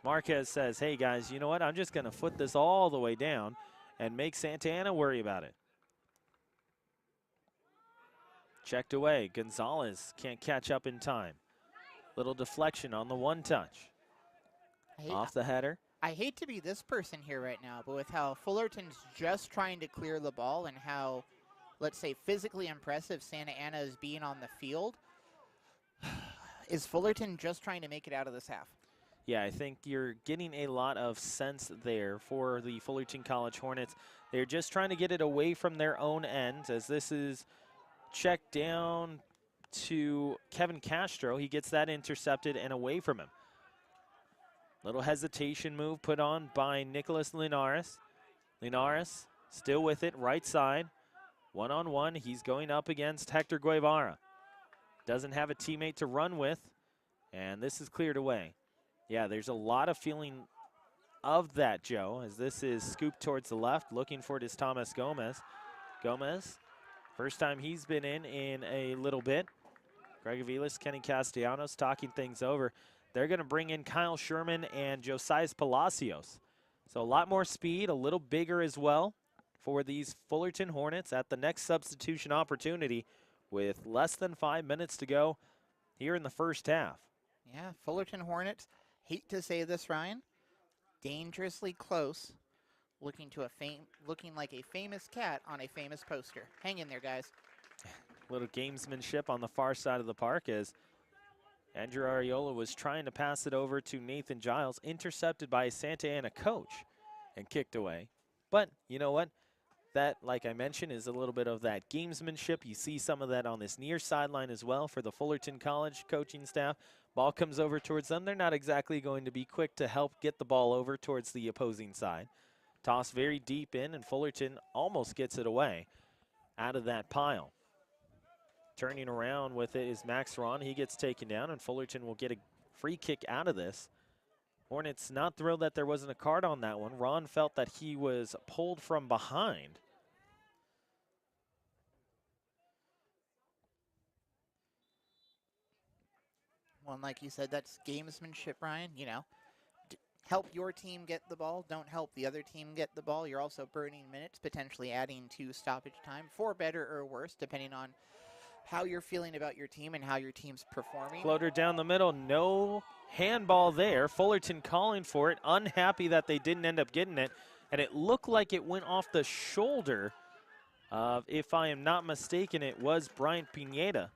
Marquez says, hey guys, you know what? I'm just gonna foot this all the way down and make Santa Ana worry about it. Checked away, Gonzalez can't catch up in time. Little deflection on the one touch. Off the header. I hate to be this person here right now, but with how Fullerton's just trying to clear the ball and how, let's say, physically impressive Santa Ana is being on the field, is Fullerton just trying to make it out of this half? Yeah, I think you're getting a lot of sense there for the Fullerton College Hornets. They're just trying to get it away from their own end, as this is checked down to Kevin Castro. He gets that intercepted and away from him. Little hesitation move put on by Nicholas Linares. Linares still with it, right side. One-on-one, he's going up against Hector Guevara. Doesn't have a teammate to run with, and this is cleared away. Yeah, there's a lot of feeling of that, Joe, as this is scooped towards the left, looking for it is Thomas Gomez. Gomez, first time he's been in a little bit. Greg Aviles, Kenny Castellanos talking things over. They're going to bring in Kyle Sherman and Josias Palacios. So a lot more speed, a little bigger as well for these Fullerton Hornets at the next substitution opportunity with less than 5 minutes to go here in the first half. Yeah, Fullerton Hornets, hate to say this, Ryan, dangerously close, looking like a famous cat on a famous poster. Hang in there, guys. Little gamesmanship on the far side of the park as Andrew Ariola was trying to pass it over to Nathan Giles, intercepted by a Santa Ana coach and kicked away. But you know what? That, like I mentioned, is a little bit of that gamesmanship. You see some of that on this near sideline as well for the Fullerton College coaching staff. Ball comes over towards them. They're not exactly going to be quick to help get the ball over towards the opposing side. Toss very deep in, and Fullerton almost gets it away out of that pile. Turning around with it is Max Ron. He gets taken down, and Fullerton will get a free kick out of this. Hornets not thrilled that there wasn't a card on that one. Ron felt that he was pulled from behind. Well, and like you said, that's gamesmanship, Ryan. Help your team get the ball. Don't help the other team get the ball. You're also burning minutes, potentially adding to stoppage time, for better or worse, depending on how you're feeling about your team and how your team's performing. Floater down the middle, no handball there. Fullerton calling for it, unhappy that they didn't end up getting it. And it looked like it went off the shoulder of, if I am not mistaken, it was Bryant Pineda.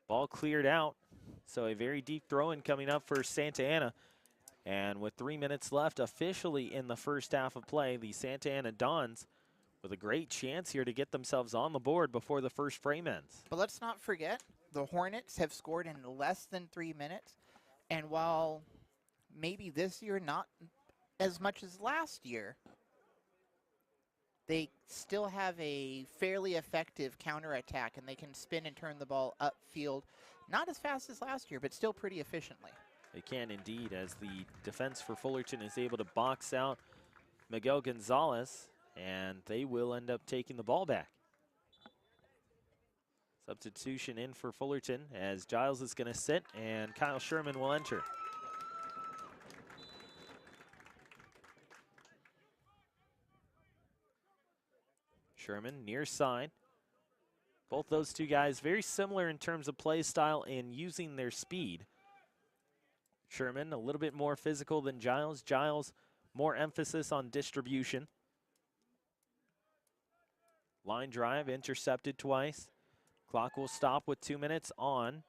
Ball cleared out. So a very deep throw-in coming up for Santa Ana. And with 3 minutes left officially in the first half of play, the Santa Ana Dons with a great chance here to get themselves on the board before the first frame ends. But let's not forget, the Hornets have scored in less than 3 minutes. And while maybe this year not as much as last year, they still have a fairly effective counterattack, and they can spin and turn the ball upfield. Not as fast as last year, but still pretty efficiently. They can indeed, as the defense for Fullerton is able to box out Miguel Gonzalez, and they will end up taking the ball back. Substitution in for Fullerton as Giles is going to sit and Kyle Sherman will enter. Sherman near side. Both those two guys very similar in terms of play style and using their speed. Sherman a little bit more physical than Giles. Giles more emphasis on distribution. Line drive intercepted twice. Clock will stop with 2 minutes on.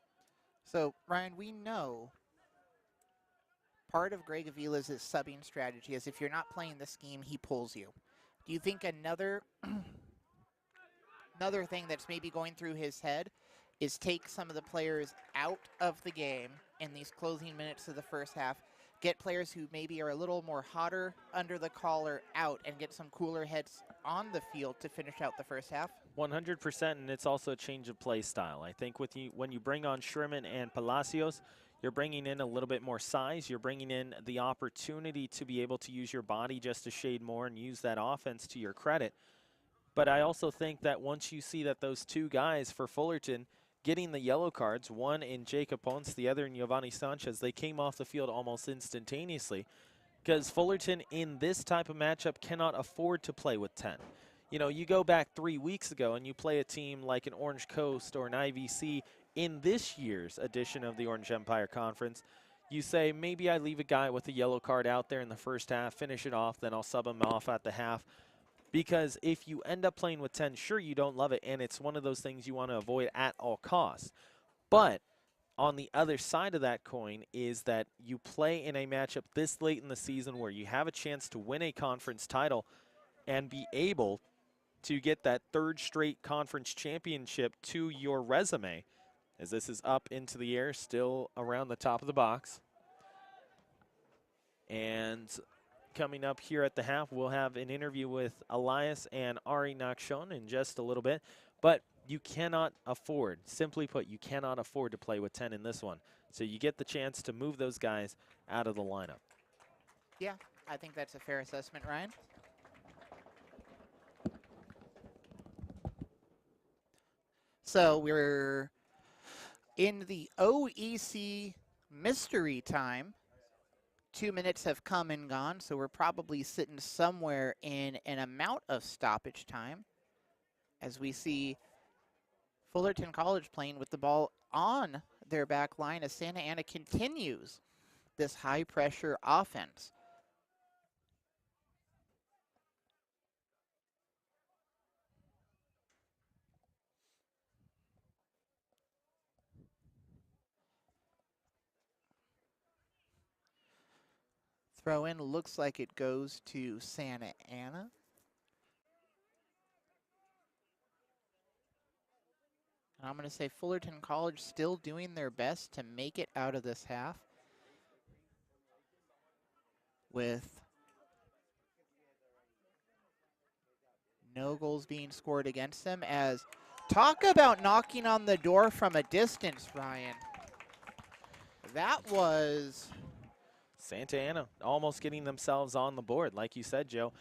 So, Ryan, we know part of Greg Avila's subbing strategy is if you're not playing the scheme, he pulls you. Do you think another thing that's maybe going through his head is take some of the players out of the game in these closing minutes of the first half, get players who maybe are a little more hotter under the collar out, and get some cooler heads on the field to finish out the first half? 100%, and it's also a change of play style. I think when you bring on Sherman and Palacios, you're bringing in a little bit more size. You're bringing in the opportunity to be able to use your body just a shade more and use that offense to your credit. But I also think that once you see that those two guys for Fullerton getting the yellow cards, one in Jacob Ponce, the other in Giovanni Sanchez, they came off the field almost instantaneously because Fullerton in this type of matchup cannot afford to play with 10. You know, you go back 3 weeks ago and you play a team like an Orange Coast or an IVC in this year's edition of the Orange Empire Conference. You say, maybe I leave a guy with a yellow card out there in the first half, finish it off, then I'll sub him off at the half. Because if you end up playing with 10, sure, you don't love it, and it's one of those things you want to avoid at all costs. But on the other side of that coin is that you play in a matchup this late in the season where you have a chance to win a conference title and be able to get that third straight conference championship to your resume, as this is up into the air, still around the top of the box. And coming up here at the half, we'll have an interview with Elias and Ari Nakshon in just a little bit. But you cannot afford, simply put, you cannot afford to play with 10 in this one. So you get the chance to move those guys out of the lineup. Yeah, I think that's a fair assessment, Ryan. So we're in the OEC mystery time. 2 minutes have come and gone, so we're probably sitting somewhere in an amount of stoppage time as we see Fullerton College playing with the ball on their back line as Santa Ana continues this high-pressure offense. Throw in looks like it goes to Santa Ana. And I'm going to say Fullerton College still doing their best to make it out of this half with no goals being scored against them. As talk about knocking on the door from a distance, Ryan. That was Santa Ana almost getting themselves on the board. Like you said, Joe,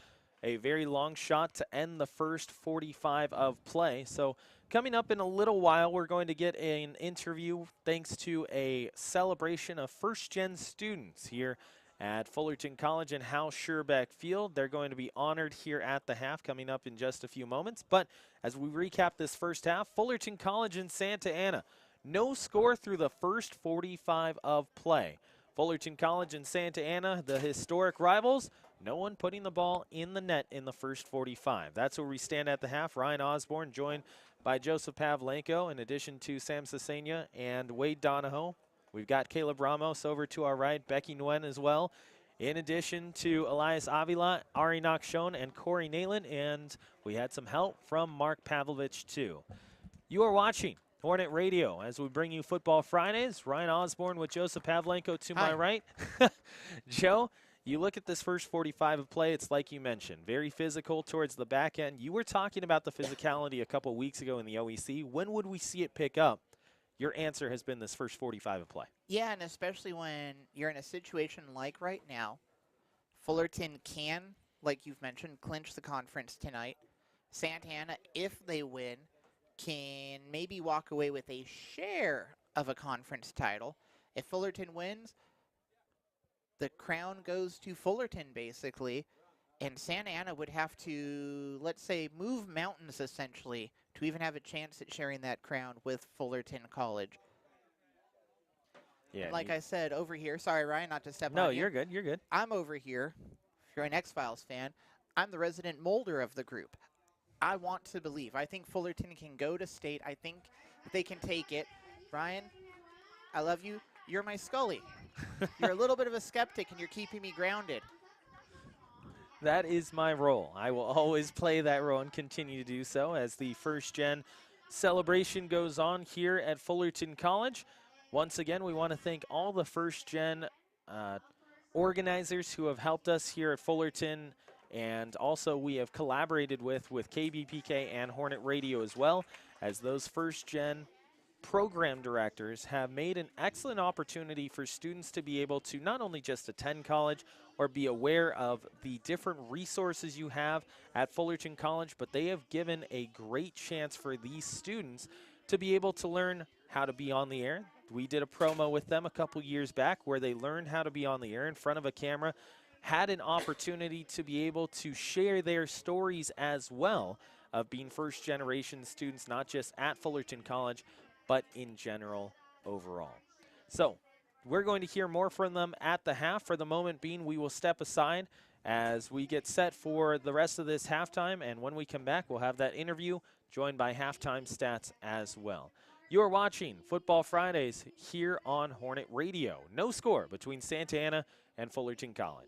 a very long shot to end the first 45 of play. So coming up in a little while, we're going to get an interview thanks to a celebration of first-gen students here at Fullerton College and Hal Scherbeck Field. They're going to be honored here at the half coming up in just a few moments. But as we recap this first half, Fullerton College and Santa Ana, no score through the first 45 of play. Fullerton College and Santa Ana, the historic rivals, no one putting the ball in the net in the first 45. That's where we stand at the half. Ryan Osborne joined by Joseph Pavlenko, in addition to Sam Cesena and Wade Donahoe. We've got Caleb Ramos over to our right, Becky Nguyen as well, in addition to Elias Avila, Ari Nakshon, and Corey Nayland, and we had some help from Mark Pavlovich too. You are watching Hornet Radio as we bring you Futbol Fridays. Ryan Osborne with Joseph Pavlenko to my right. Joe, you look at this first 45 of play, it's like you mentioned, very physical towards the back end. You were talking about the physicality a couple weeks ago in the OEC. When would we see it pick up? Your answer has been this first 45 of play. Yeah, and especially when you're in a situation like right now, Fullerton can, like you've mentioned, clinch the conference tonight. Santa Ana, if they win, can maybe walk away with a share of a conference title. If Fullerton wins, the crown goes to Fullerton, basically. And Santa Ana would have to, let's say, move mountains essentially to even have a chance at sharing that crown with Fullerton College. Yeah. And like I said, over here, sorry, Ryan, not to step No, on you. you're good. You're good. I'm over here. If you're an X-Files fan, I'm the resident molder of the group. I want to believe. I think Fullerton can go to state. I think they can take it. Ryan, I love you. You're my Scully. You're a little bit of a skeptic, and you're keeping me grounded. That is my role. I will always play that role and continue to do so as the first gen celebration goes on here at Fullerton College. Once again, we want to thank all the first gen organizers who have helped us here at Fullerton, and also we have collaborated with KBPK and Hornet Radio as well, as those first gen program directors have made an excellent opportunity for students to be able to not only just attend college or be aware of the different resources you have at Fullerton College, but they have given a great chance for these students to be able to learn how to be on the air. We did a promo with them a couple years back where they learned how to be on the air in front of a camera, had an opportunity to be able to share their stories as well of being first generation students, not just at Fullerton College, but in general overall. So we're going to hear more from them at the half. For the moment being, we will step aside as we get set for the rest of this halftime, and when we come back, we'll have that interview joined by halftime stats as well. You're watching Futbol Fridays here on Hornet Radio. No score between Santa Ana and Fullerton College.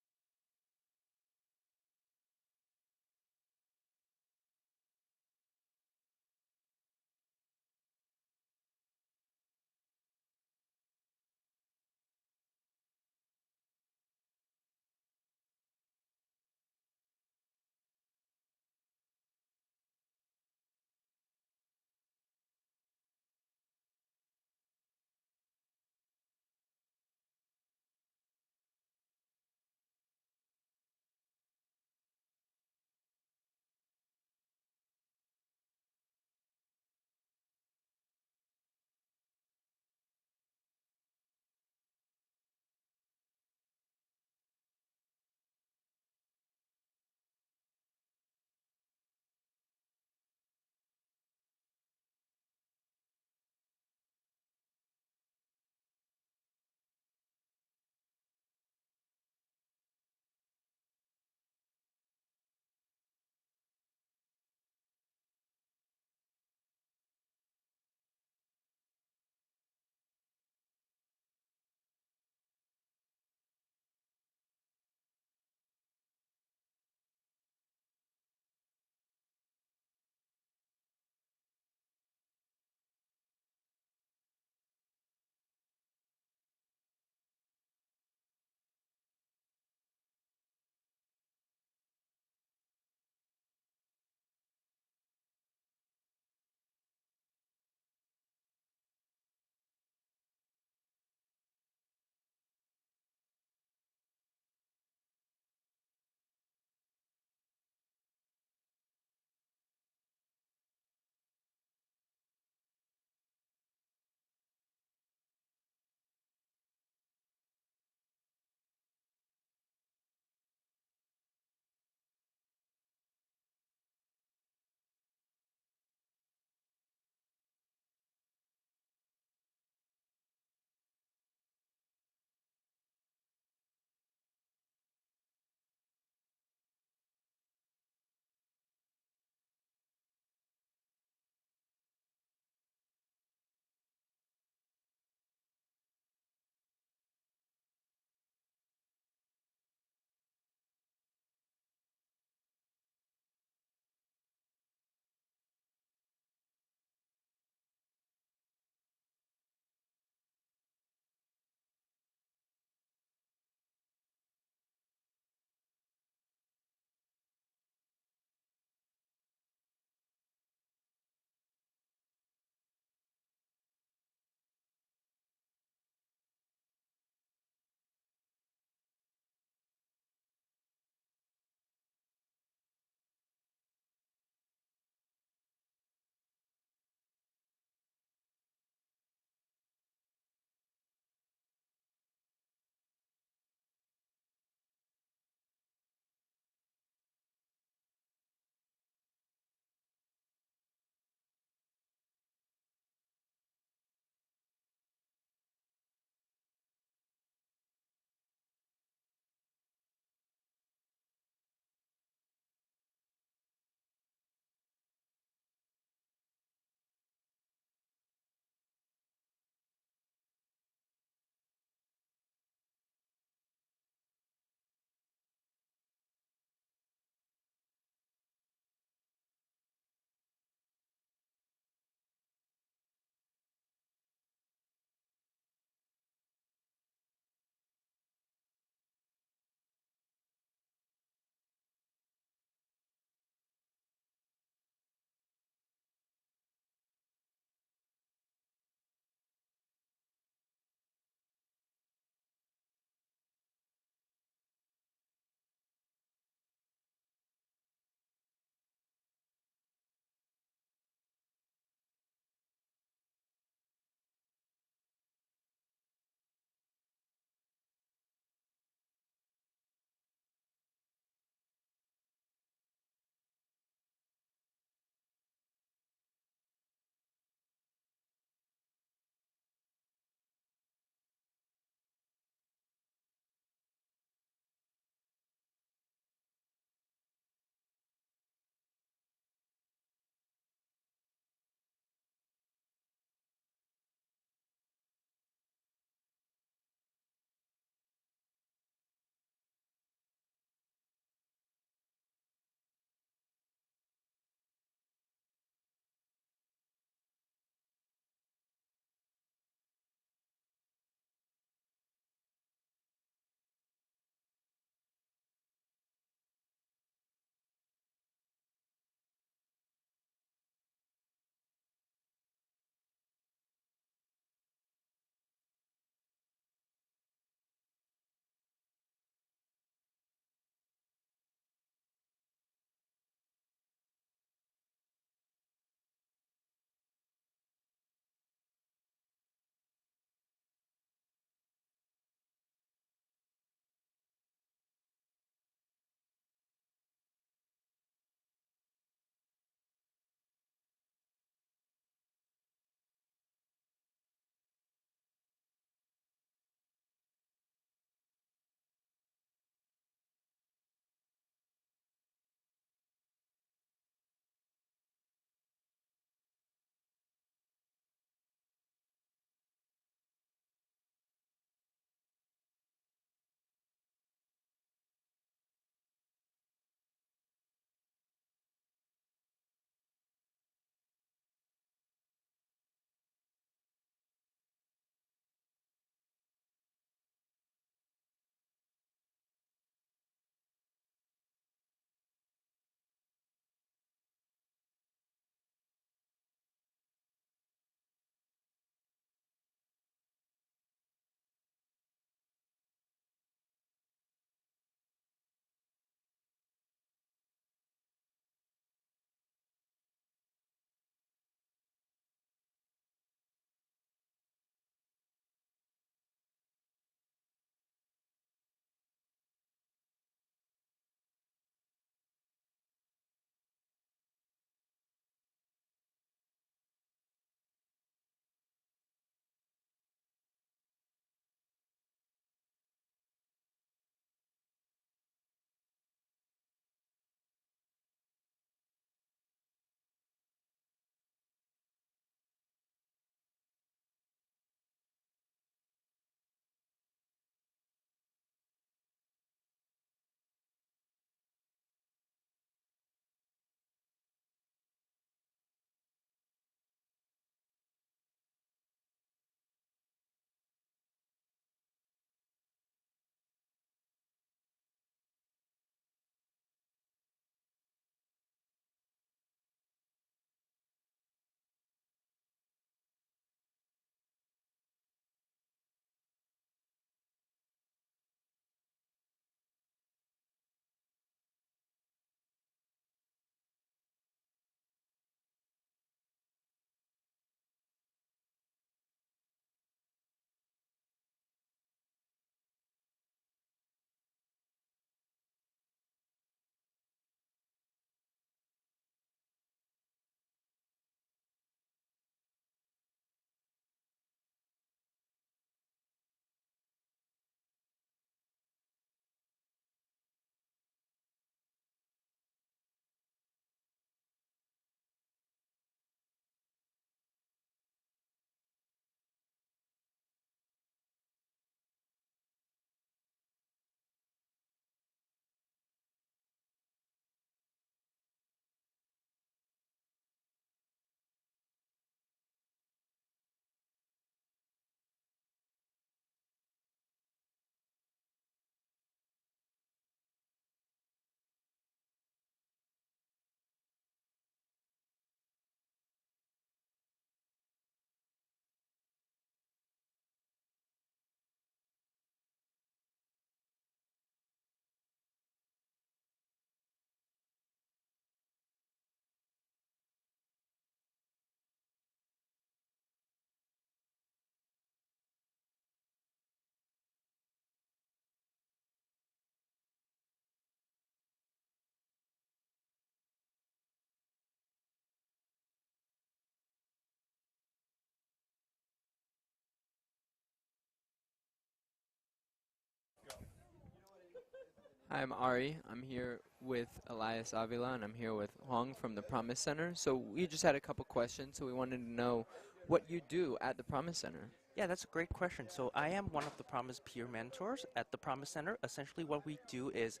Hi, I'm Ari. I'm here with Elias Avila, and I'm here with Huang from the Promise Center. So we just had a couple questions, so we wanted to know what you do at the Promise Center. Yeah, that's a great question. So I am one of the Promise peer mentors at the Promise Center. Essentially what we do is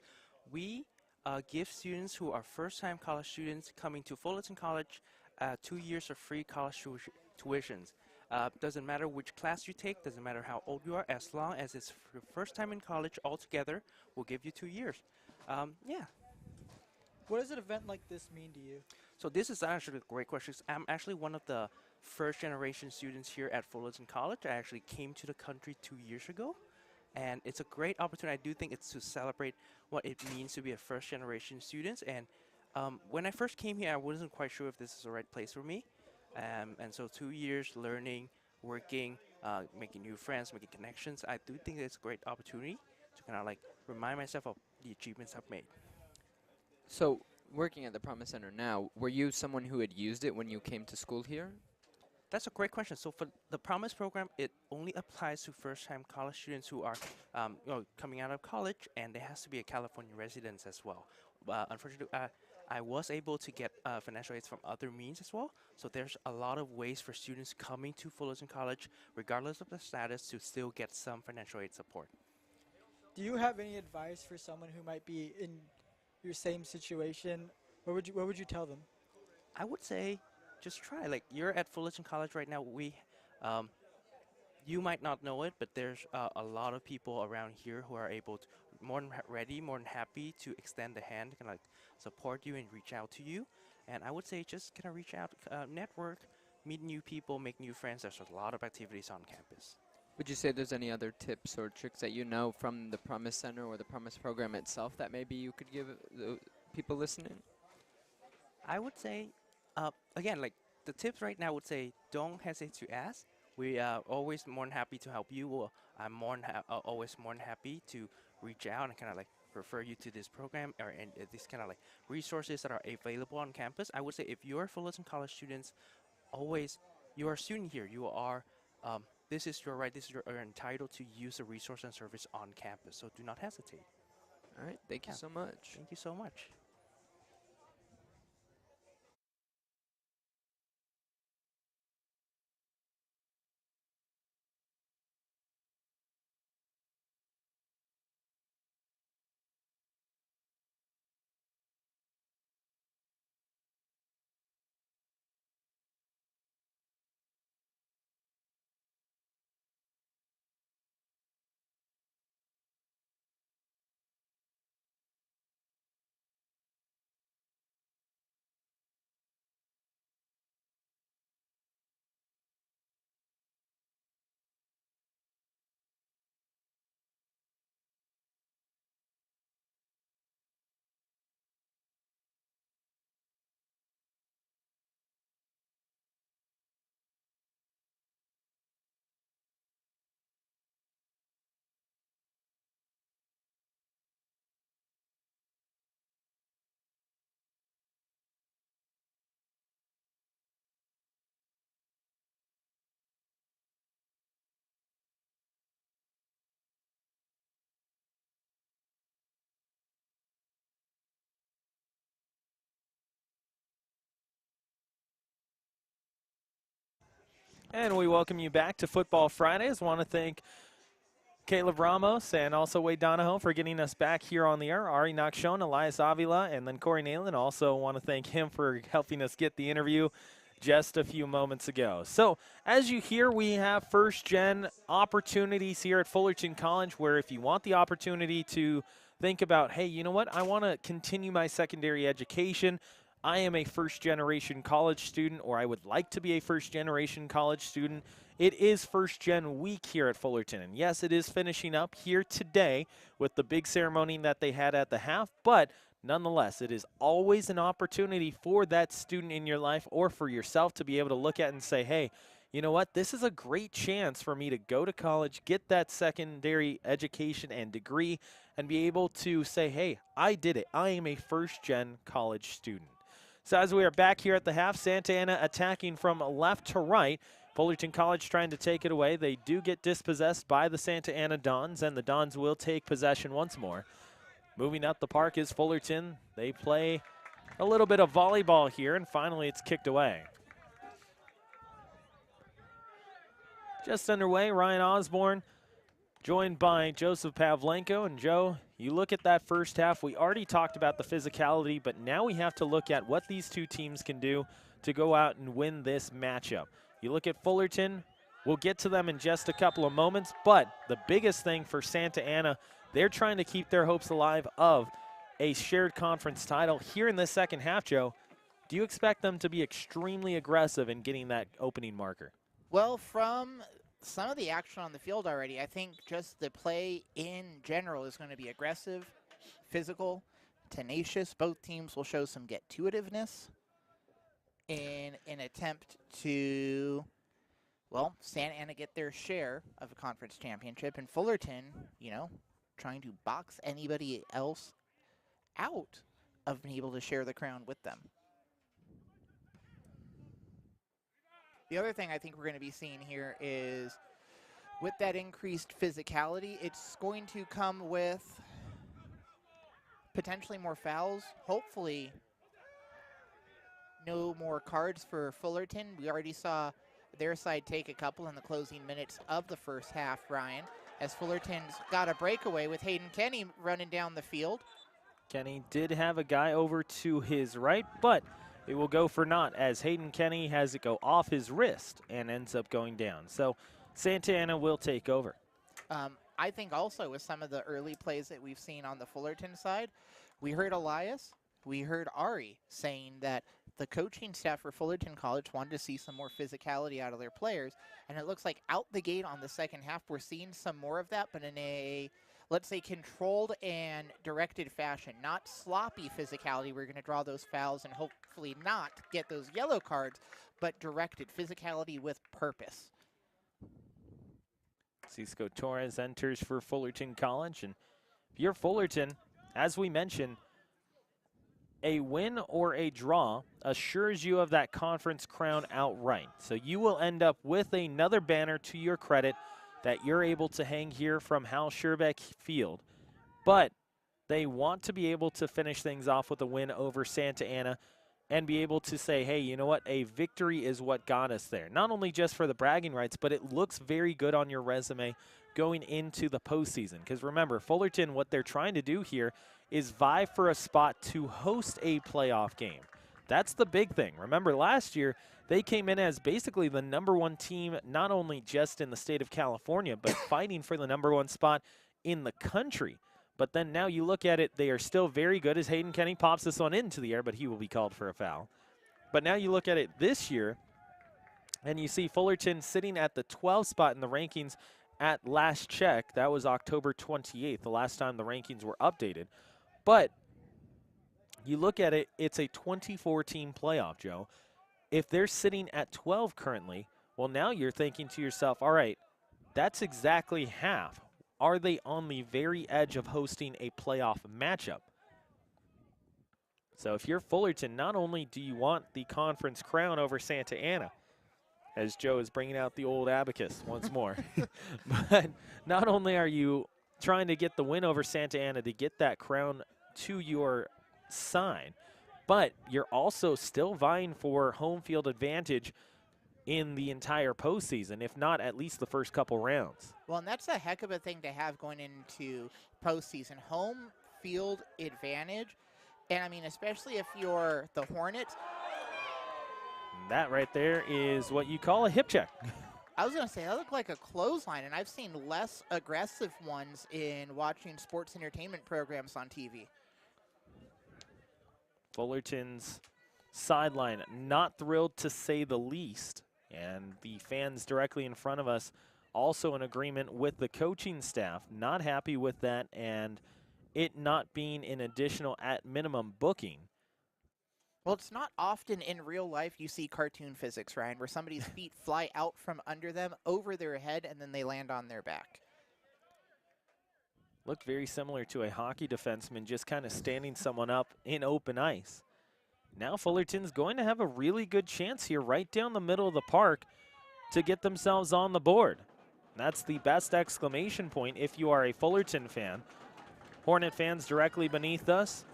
we give students who are first-time college students coming to Fullerton College 2 years of free college tuitions. Doesn't matter which class you take, doesn't matter how old you are, as long as it's your first time in college altogether, we'll give you 2 years. Yeah. What does an event like this mean to you? So this is actually a great question. I'm actually one of the first generation students here at Fullerton College. I actually came to the country 2 years ago, and it's a great opportunity. I do think it's to celebrate what it means to be a first generation student. And when I first came here, I wasn't quite sure if this is the right place for me. And so 2 years learning, working, making new friends, making connections. I do think it's a great opportunity to kind of like remind myself of the achievements I've made. So working at the Promise Center now, were you someone who had used it when you came to school here? That's a great question. So for the Promise program, it only applies to first-time college students who are coming out of college, and there has to be a California residence as well. Unfortunately, I was able to get financial aids from other means as well. So there's a lot of ways for students coming to Fullerton College, regardless of their status, to still get some financial aid support. Do you have any advice for someone who might be in your same situation? What would you tell them? I would say just try. Like, you're at Fullerton College right now. You might not know it, but there's a lot of people around here who are able to, more than ready, more than happy to extend a hand, kind of like support you and reach out to you. And I would say just kind of reach out, network, meet new people, make new friends. There's a lot of activities on campus. Would you say there's any other tips or tricks that you know from the Promise Center or the Promise program itself that maybe you could give the people listening? I would say, again, like the tips right now would say, don't hesitate to ask. We are always more than happy to help you. Or I'm always more than happy to reach out and kind of like refer you to this program or these kind of like resources that are available on campus. I would say if you're Fullerton College students, you are a student here. You are, this is your right. You're entitled to use the resource and service on campus. So do not hesitate. All right. Thank you so much. Thank you so much. And we welcome you back to Football Fridays. Want to thank Caleb Ramos and also Wade Donahoe for getting us back here on the air. Ari Nakshon, Elias Avila, and then Corey Nalen. Also want to thank him for helping us get the interview just a few moments ago. So as you hear, we have first-gen opportunities here at Fullerton College where if you want the opportunity to think about, hey, you know what, I want to continue my secondary education. I am a first-generation college student, or I would like to be a first-generation college student. It is first-gen week here at Fullerton, and yes, it is finishing up here today with the big ceremony that they had at the half, but nonetheless, it is always an opportunity for that student in your life or for yourself to be able to look at and say, hey, you know what, this is a great chance for me to go to college, get that secondary education and degree, and be able to say, hey, I did it. I am a first-gen college student. So as we are back here at the half, Santa Ana attacking from left to right. Fullerton College trying to take it away. They do get dispossessed by the Santa Ana Dons, and the Dons will take possession once more. Moving up the park is Fullerton. They play a little bit of volleyball here, and finally it's kicked away. Just underway, Ryan Osborne joined by Joseph Pavlenko. And Joe, you look at that first half, we already talked about the physicality, but now we have to look at what these two teams can do to go out and win this matchup. You look at Fullerton, we'll get to them in just a couple of moments, but the biggest thing for Santa Ana, they're trying to keep their hopes alive of a shared conference title. Here in this second half, Joe, do you expect them to be extremely aggressive in getting that opening marker? Well, from some of the action on the field already, I think just the play in general is going to be aggressive, physical, tenacious. Both teams will show some get-to-itiveness in an attempt to, well, Santa Ana get their share of a conference championship, and Fullerton, you know, trying to box anybody else out of being able to share the crown with them. The other thing I think we're going to be seeing here is with that increased physicality, it's going to come with potentially more fouls. Hopefully, no more cards for Fullerton. We already saw their side take a couple in the closing minutes of the first half, Ryan, as Fullerton's got a breakaway with Hayden Kenny running down the field. Kenny did have a guy over to his right, but it will go for naught as Hayden Kenny has it go off his wrist and ends up going down. So Santa Ana will take over. I think also with some of the early plays that we've seen on the Fullerton side, we heard Elias, we heard Ari saying that the coaching staff for Fullerton College wanted to see some more physicality out of their players, and it looks like out the gate on the second half we're seeing some more of that, but in a, let's say, controlled and directed fashion, not sloppy physicality. We're going to draw those fouls and hopefully not get those yellow cards, but directed physicality with purpose. Cisco Torres enters for Fullerton College, and if you're Fullerton, as we mentioned, a win or a draw assures you of that conference crown outright. So you will end up with another banner to your credit that you're able to hang here from Hal Scherbeck Field. But they want to be able to finish things off with a win over Santa Ana and be able to say, hey, you know what, a victory is what got us there. Not only just for the bragging rights, but it looks very good on your resume going into the postseason. Because remember, Fullerton, what they're trying to do here is vie for a spot to host a playoff game. That's the big thing. Remember, last year, they came in as basically the #1 team, not only just in the state of California, but fighting for the #1 spot in the country. But then now you look at it, they are still very good as Hayden Kenny pops this one into the air, but he will be called for a foul. But now you look at it this year, and you see Fullerton sitting at the 12th spot in the rankings at last check. That was October 28th, the last time the rankings were updated. But you look at it, it's a 24-team playoff, Joe. If they're sitting at 12 currently, well, now you're thinking to yourself, all right, that's exactly half. Are they on the very edge of hosting a playoff matchup? So if you're Fullerton, not only do you want the conference crown over Santa Ana, as Joe is bringing out the old abacus once more, but not only are you trying to get the win over Santa Ana to get that crown to your side, but you're also still vying for home field advantage in the entire postseason, if not at least the first couple rounds. Well, and that's a heck of a thing to have going into postseason. Home field advantage. And, I mean, especially if you're the Hornets. That right there is what you call a hip check. I was going to say, that looked like a clothesline, and I've seen less aggressive ones in watching sports entertainment programs on TV. Fullerton's sideline not thrilled, to say the least. And the fans directly in front of us also in agreement with the coaching staff. Not happy with that, and it not being an additional at minimum booking. Well, it's not often in real life you see cartoon physics, Ryan, where somebody's feet fly out from under them, over their head, and then they land on their back. Looked very similar to a hockey defenseman just kind of standing someone up in open ice. Now Fullerton's going to have a really good chance here right down the middle of the park to get themselves on the board. That's the best exclamation point if you are a Fullerton fan. Hornet fans directly beneath us,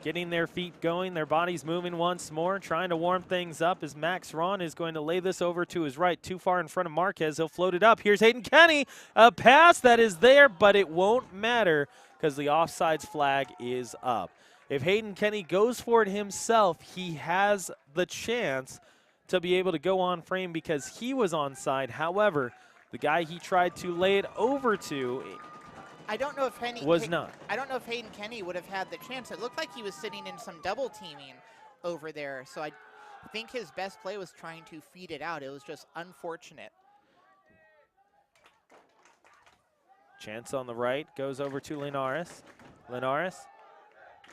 getting their feet going, their bodies moving once more, trying to warm things up as Max Ron is going to lay this over to his right, too far in front of Marquez. He'll float it up. Here's Hayden Kenny, a pass that is there, but it won't matter because the offsides flag is up. If Hayden Kenny goes for it himself, he has the chance to be able to go on frame because he was onside. However, the guy he tried to lay it over to I don't know if was not. I don't know if Hayden Kenny would have had the chance. It looked like he was sitting in some double teaming over there. So I think his best play was trying to feed it out. It was just unfortunate. Chance on the right, goes over to Linares. Linares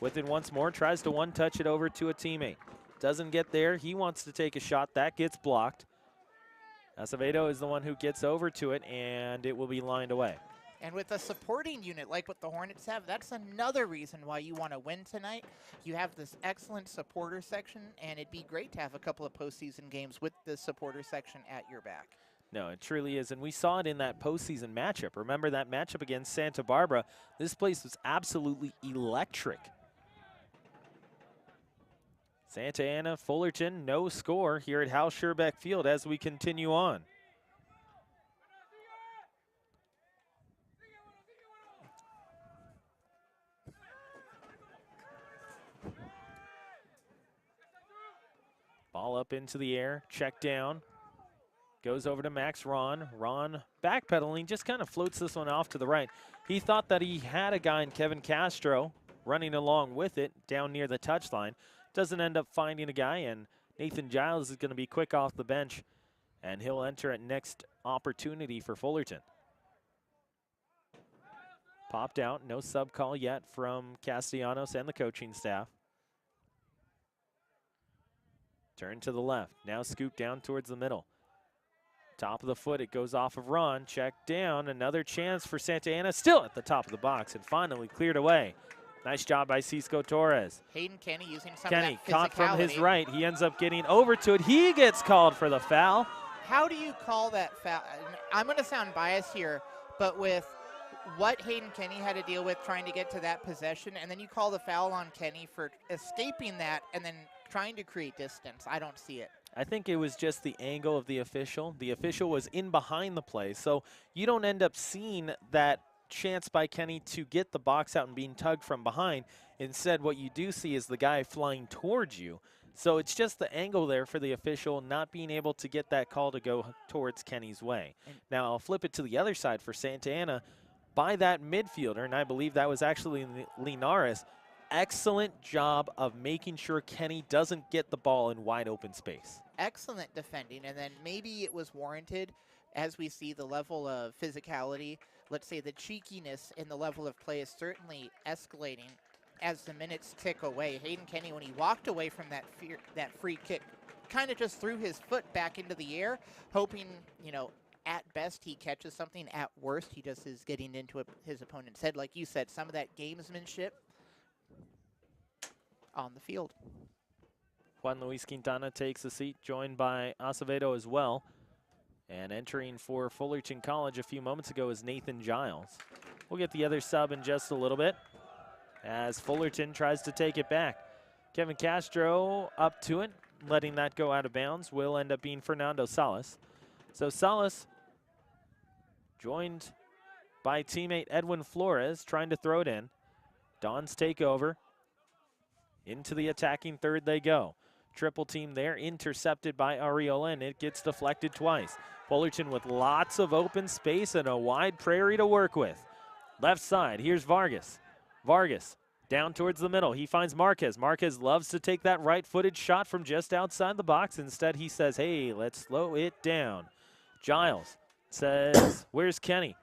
with it once more, tries to one-touch it over to a teammate. Doesn't get there. He wants to take a shot. That gets blocked. Acevedo is the one who gets over to it, and it will be lined away. And with a supporting unit like what the Hornets have, that's another reason why you want to win tonight. You have this excellent supporter section, and it'd be great to have a couple of postseason games with the supporter section at your back. No, it truly is, and we saw it in that postseason matchup. Remember that matchup against Santa Barbara? This place was absolutely electric. Santa Ana, Fullerton, no score here at Hal Scherbeck Field as we continue on. Ball up into the air, check down. Goes over to Max Ron. Ron backpedaling, just kind of floats this one off to the right. He thought that he had a guy in Kevin Castro running along with it down near the touchline. Doesn't end up finding a guy, and Nathan Giles is going to be quick off the bench, and he'll enter at next opportunity for Fullerton. Popped out, no sub call yet from Castellanos and the coaching staff. Turn to the left, now scoop down towards the middle. Top of the foot, it goes off of Ron, check down, another chance for Santa Ana, still at the top of the box, and finally cleared away. Nice job by Cisco Torres. Hayden Kenny using some Kenny of that caught from his physicality. right, he ends up getting over to it, he gets called for the foul. How do you call that foul? I'm going to sound biased here, but with what Hayden Kenny had to deal with trying to get to that possession, and then you call the foul on Kenny for escaping that and then trying to create distance. I don't see it. I think it was just the angle of the official. The official was in behind the play, so you don't end up seeing that chance by Kenny to get the box out and being tugged from behind. Instead, what you do see is the guy flying towards you. So it's just the angle there for the official not being able to get that call to go towards Kenny's way. Now I'll flip it to the other side for Santa Ana. By that midfielder, and I believe that was actually Linares, excellent job of making sure Kenny doesn't get the ball in wide open space. Excellent defending, and then maybe it was warranted as we see the level of physicality. Let's say the cheekiness in the level of play is certainly escalating as the minutes tick away. Hayden Kenny, when he walked away from that free kick, kind of just threw his foot back into the air, hoping, you know, at best he catches something. At worst, he just is getting into his opponent's head. Like you said, some of that gamesmanship on the field. Juan Luis Quintana takes a seat, joined by Acevedo as well. And entering for Fullerton College a few moments ago is Nathan Giles. We'll get the other sub in just a little bit as Fullerton tries to take it back. Kevin Castro up to it, letting that go out of bounds, will end up being Fernando Salas. So Salas joined by teammate Edwin Flores, trying to throw it in. Don's takeover. Into the attacking third they go. Triple team there, intercepted by Ariola, and it gets deflected twice. Fullerton with lots of open space and a wide prairie to work with. Left side, here's Vargas. Vargas down towards the middle. He finds Marquez. Marquez loves to take that right-footed shot from just outside the box. Instead, he says, hey, let's slow it down. Giles says, where's Kenny?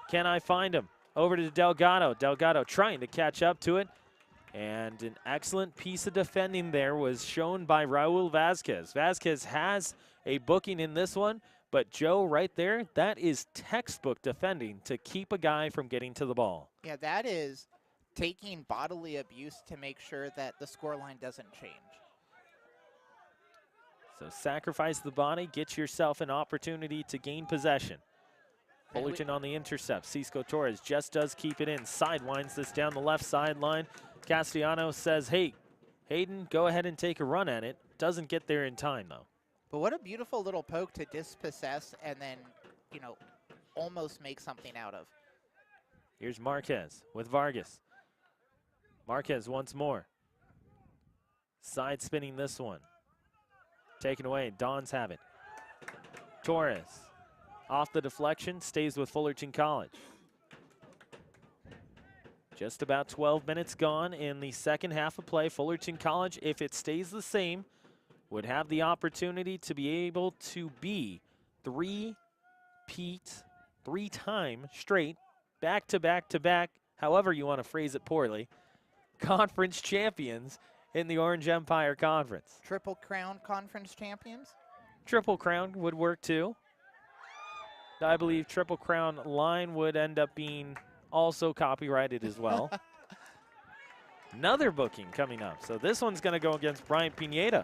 Can I find him? Over to Delgado. Delgado trying to catch up to it. And an excellent piece of defending there was shown by Raul Vasquez. Vasquez has a booking in this one, but Joe right there, that is textbook defending to keep a guy from getting to the ball. Yeah, that is taking bodily abuse to make sure that the scoreline doesn't change. So sacrifice the body, get yourself an opportunity to gain possession. Fullerton on the intercept. Cisco Torres just does keep it in. Sidewinds this down the left sideline. Castellanos says, hey, Hayden, go ahead and take a run at it. Doesn't get there in time, though. But what a beautiful little poke to dispossess and then, you know, almost make something out of. Here's Marquez with Vargas. Marquez once more. Side spinning this one. Taken away. Dons have it. Torres off the deflection, stays with Fullerton College. Just about 12 minutes gone in the second half of play. Fullerton College, if it stays the same, would have the opportunity to be able to be three-time straight, back-to-back-to-back, however you want to phrase it poorly, conference champions in the Orange Empire Conference. Triple Crown Conference champions? Triple Crown would work too. I believe Triple Crown line would end up being also copyrighted as well. Another booking coming up. So this one's going to go against Bryant Pineda.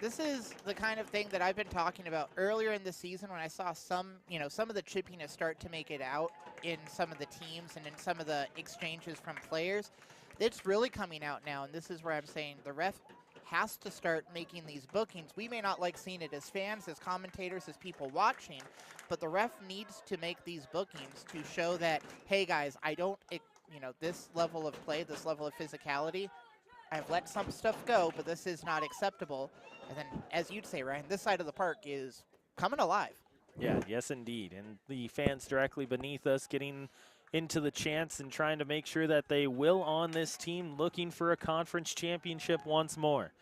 This is the kind of thing that I've been talking about earlier in the season when I saw some of the chippiness start to make it out in some of the teams and in some of the exchanges from players. It's really coming out now, and this is where I'm saying the ref has to start making these bookings. We may not like seeing it as fans, as commentators, as people watching, but the ref needs to make these bookings to show that, hey guys, I don't, this level of play, this level of physicality, I've let some stuff go, but this is not acceptable. And then, as you'd say, Ryan, this side of the park is coming alive. Yeah, yes indeed. And the fans directly beneath us getting into the chants and trying to make sure that they will on this team, looking for a conference championship once more.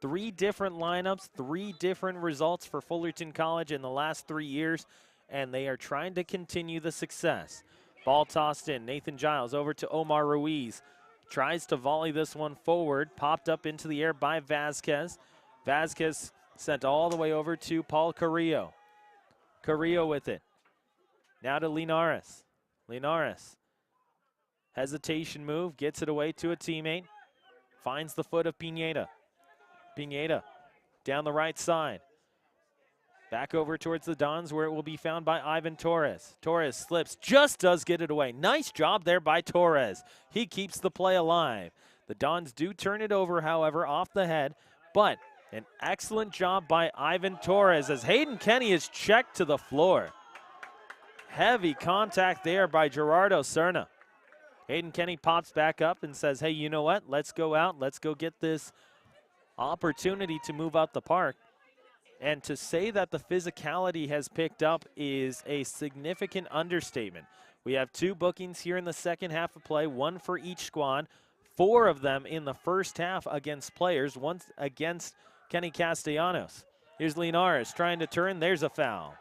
3 different lineups, 3 different results for Fullerton College in the last 3 years, and they are trying to continue the success. Ball tossed in. Nathan Giles over to Omar Ruiz. Tries to volley this one forward. Popped up into the air by Vasquez. Vasquez sent all the way over to Paul Carrillo. Carrillo with it. Now to Linares. Linares. Hesitation move. Gets it away to a teammate. Finds the foot of Pineda. Pineda down the right side. Back over towards the Dons where it will be found by Ivan Torres. Torres slips, just does get it away. Nice job there by Torres. He keeps the play alive. The Dons do turn it over, however, off the head, but an excellent job by Ivan Torres as Hayden Kenny is checked to the floor. Heavy contact there by Gerardo Serna. Hayden Kenny pops back up and says, hey, you know what? Let's go out. Let's go get this opportunity to move out the park. And to say that the physicality has picked up is a significant understatement. We have 2 bookings here in the second half of play, 1 for each squad, 4 of them in the first half against players, 1 against Kenny Castellanos. Here's Linares trying to turn. There's a foul.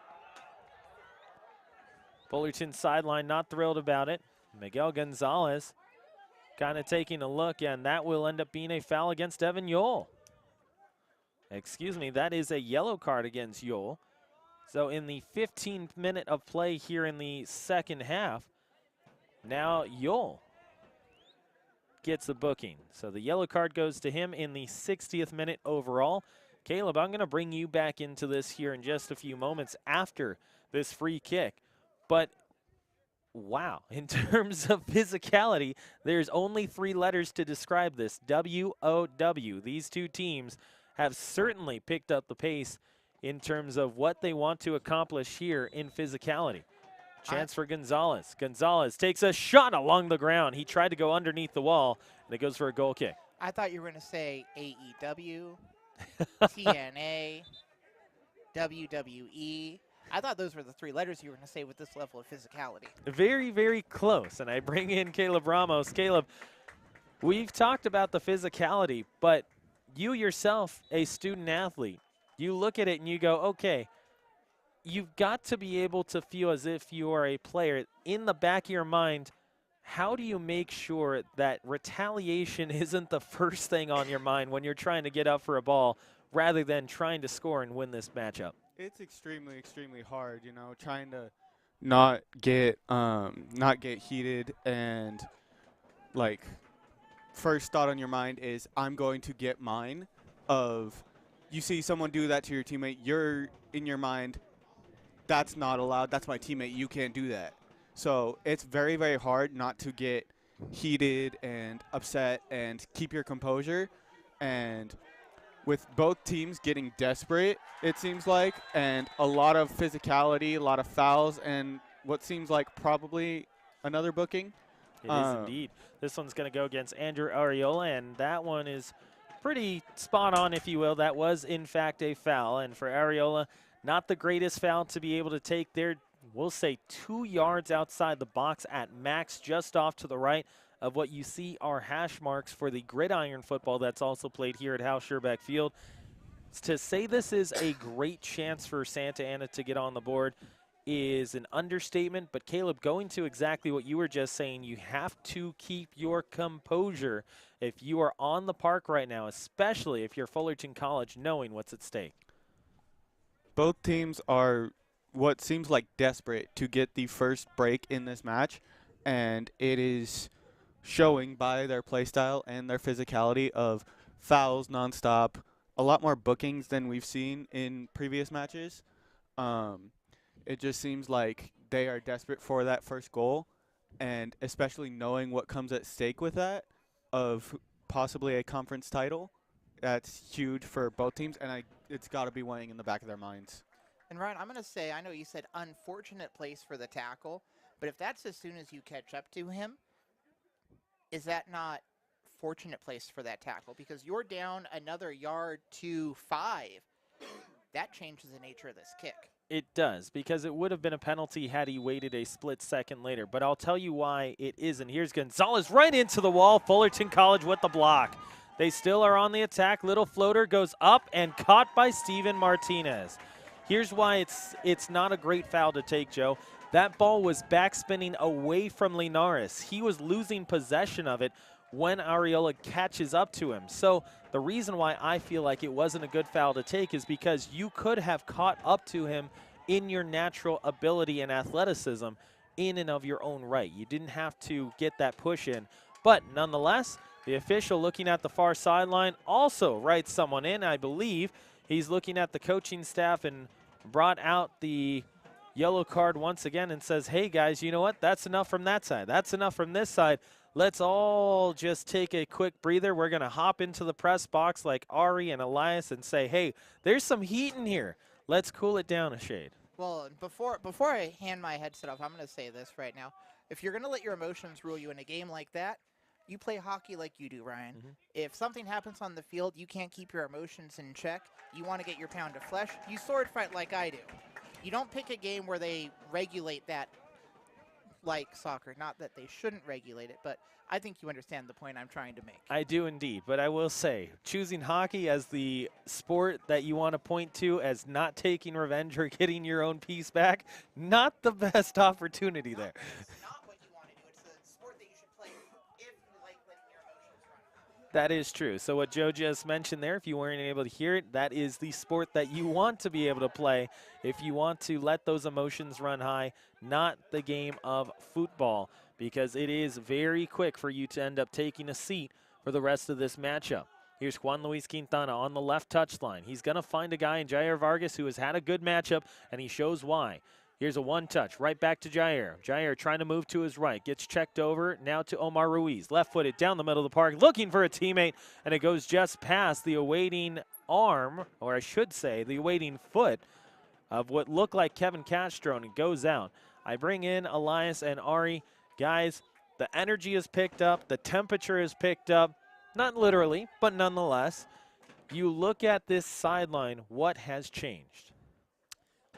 Fullerton sideline not thrilled about it. Miguel Gonzalez kind of taking a look, and that will end up being a foul against Evan Yole. Excuse me, that is a yellow card against Yole. So in the 15th minute of play here in the second half, now Yole gets the booking. So the yellow card goes to him in the 60th minute overall. Caleb, I'm going to bring you back into this here in just a few moments after this free kick. But wow, in terms of physicality, there's only 3 letters to describe this. W-O-W. These 2 teams have certainly picked up the pace in terms of what they want to accomplish here in physicality. Chance for Gonzalez. Gonzalez takes a shot along the ground. He tried to go underneath the wall, and it goes for a goal kick. I thought you were going to say AEW, TNA, WWE. I thought those were the 3 letters you were going to say with this level of physicality. Very, very close, and I bring in Caleb Ramos. Caleb, we've talked about the physicality, but you yourself, a student athlete, you look at it and you go, okay, you've got to be able to feel as if you are a player. In the back of your mind, how do you make sure that retaliation isn't the first thing on your mind when you're trying to get up for a ball rather than trying to score and win this matchup? It's extremely, extremely hard, trying to not get heated and, like, first thought on your mind is, I'm going to get mine. You see someone do that to your teammate, you're in your mind, that's not allowed. That's my teammate. You can't do that. So it's very, very hard not to get heated and upset and keep your composure. And with both teams getting desperate, it seems like, and a lot of physicality, a lot of fouls, and what seems like probably another booking. It is indeed. This one's going to go against Andrew Ariola, and that one is pretty spot on, if you will. That was, in fact, a foul. And for Ariola, not the greatest foul to be able to take there. We'll say 2 yards outside the box at max, just off to the right of what you see are hash marks for the gridiron football that's also played here at Hal Scherbeck Field. To say this is a great chance for Santa Ana to get on the board is an understatement, but Caleb, going to exactly what you were just saying, you have to keep your composure if you are on the park right now, especially if you're Fullerton College, knowing what's at stake. Both teams are what seems like desperate to get the first break in this match, and it is showing by their play style and their physicality of fouls nonstop, a lot more bookings than we've seen in previous matches. It just seems like they are desperate for that first goal, and especially knowing what comes at stake with that of possibly a conference title. That's huge for both teams, and it's got to be weighing in the back of their minds. And Ryan, I'm going to say, I know you said unfortunate place for the tackle, but if that's as soon as you catch up to him, is that not fortunate place for that tackle? Because you're down another yard to 5. That changes the nature of this kick. It does, because it would have been a penalty had he waited a split second later. But I'll tell you why it isn't. Here's Gonzalez right into the wall. Fullerton College with the block. They still are on the attack. Little floater goes up and caught by Steven Martinez. Here's why it's not a great foul to take, Joe. That ball was backspinning away from Linares. He was losing possession of it when Ariola catches up to him. So the reason why I feel like it wasn't a good foul to take is because you could have caught up to him in your natural ability and athleticism in and of your own right. You didn't have to get that push in. But nonetheless, the official looking at the far sideline also writes someone in, I believe. He's looking at the coaching staff and brought out the yellow card once again and says, hey, guys, you know what? That's enough from that side. That's enough from this side. Let's all just take a quick breather. We're going to hop into the press box like Ari and Elias and say, hey, there's some heat in here. Let's cool it down a shade. Well, before I hand my headset off, I'm going to say this right now. If you're going to let your emotions rule you in a game like that, you play hockey like you do, Ryan. Mm-hmm. If something happens on the field, you can't keep your emotions in check. You want to get your pound of flesh. You sword fight like I do. You don't pick a game where they regulate that like soccer. Not that they shouldn't regulate it, but I think you understand the point I'm trying to make. I do indeed, but I will say, choosing hockey as the sport that you want to point to as not taking revenge or getting your own piece back, not the best opportunity there. It's not what you want to do. It's a sport that you should play if you like letting your emotions run. That is true. So what Joe just mentioned there, if you weren't able to hear it, that is the sport that you want to be able to play if you want to let those emotions run high, not the game of football, because it is very quick for you to end up taking a seat for the rest of this matchup. Here's Juan Luis Quintana on the left touchline. He's going to find a guy in Jair Vargas who has had a good matchup, and he shows why. Here's a one-touch, right back to Jair. Jair trying to move to his right, gets checked over, now to Omar Ruiz. Left-footed down the middle of the park, looking for a teammate, and it goes just past the awaiting arm, or I should say the awaiting foot of what looked like Kevin Castro, and it goes out. I bring in Elias and Ari. Guys, the energy is picked up, the temperature is picked up, not literally, but nonetheless. You look at this sideline, what has changed?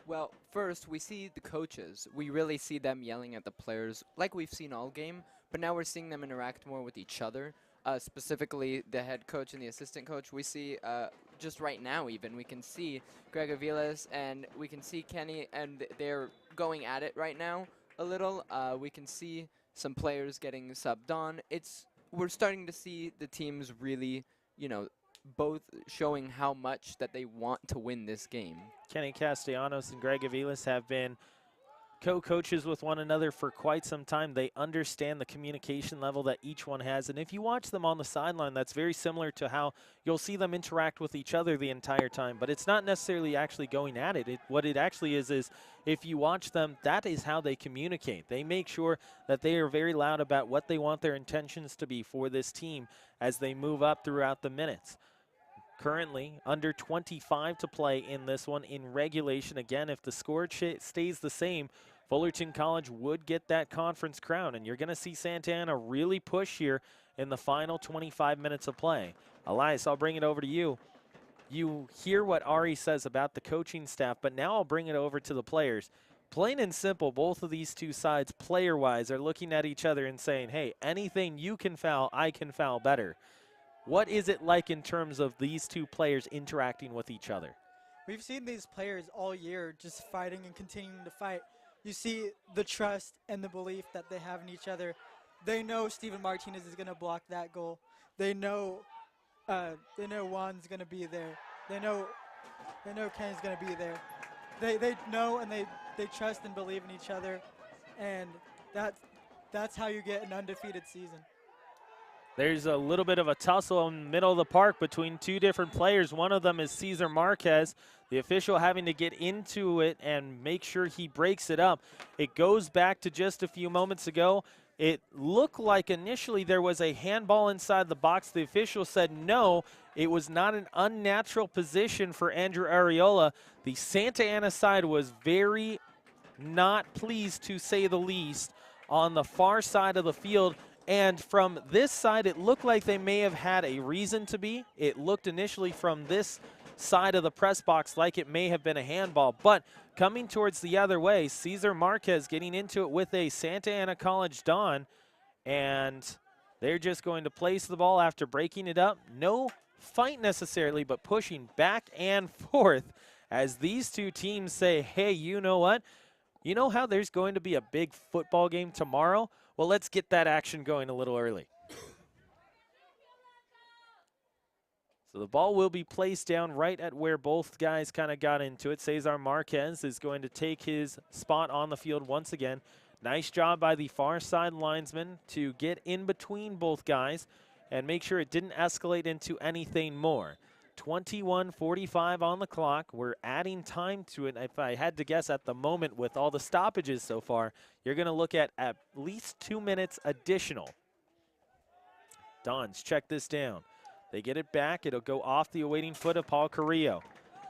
Well, first, we see the coaches. We really see them yelling at the players like we've seen all game, but now we're seeing them interact more with each other, specifically the head coach and the assistant coach. We see just right now even, we can see Greg Aviles and we can see Kenny, and they're going at it right now a little. We can see some players getting subbed on. We're starting to see the teams really, both showing how much that they want to win this game. Kenny Castellanos and Greg Aviles have been co-coaches with one another for quite some time. They understand the communication level that each one has. And if you watch them on the sideline, that's very similar to how you'll see them interact with each other the entire time. But it's not necessarily actually going at it. What it actually is if you watch them, that is how they communicate. They make sure that they are very loud about what they want their intentions to be for this team as they move up throughout the minutes. Currently, under 25 to play in this one in regulation. Again, if the score stays the same, Fullerton College would get that conference crown, and you're going to see Santa Ana really push here in the final 25 minutes of play. Elias, I'll bring it over to you. You hear what Ari says about the coaching staff, but now I'll bring it over to the players. Plain and simple, both of these two sides, player-wise, are looking at each other and saying, hey, anything you can foul, I can foul better. What is it like in terms of these two players interacting with each other? We've seen these players all year just fighting and continuing to fight. You see the trust and the belief that they have in each other. They know Steven Martinez is going to block that goal. They know Juan's going to be there. They know Ken's going to be there. They know and they trust and believe in each other, and that's how you get an undefeated season. There's a little bit of a tussle in the middle of the park between two different players. One of them is Cesar Marquez, the official having to get into it and make sure he breaks it up. It goes back to just a few moments ago. It looked like initially there was a handball inside the box. The official said no, it was not an unnatural position for Andrew Areola. The Santa Ana side was very not pleased, to say the least, on the far side of the field. And from this side, it looked like they may have had a reason to be. It looked initially from this side of the press box like it may have been a handball. But coming towards the other way, Cesar Marquez getting into it with a Santa Ana College Don. And they're just going to place the ball after breaking it up. No fight necessarily, but pushing back and forth as these two teams say, hey, you know what? You know how there's going to be a big football game tomorrow? Well, let's get that action going a little early. So the ball will be placed down right at where both guys kind of got into it. Cesar Marquez is going to take his spot on the field once again. Nice job by the far side linesman to get in between both guys and make sure it didn't escalate into anything more. 21:45 on the clock. We're adding time to it. If I had to guess at the moment with all the stoppages so far, you're going to look at least 2 minutes additional. Dons check this down. They get it back. It'll go off the awaiting foot of Paul Carrillo.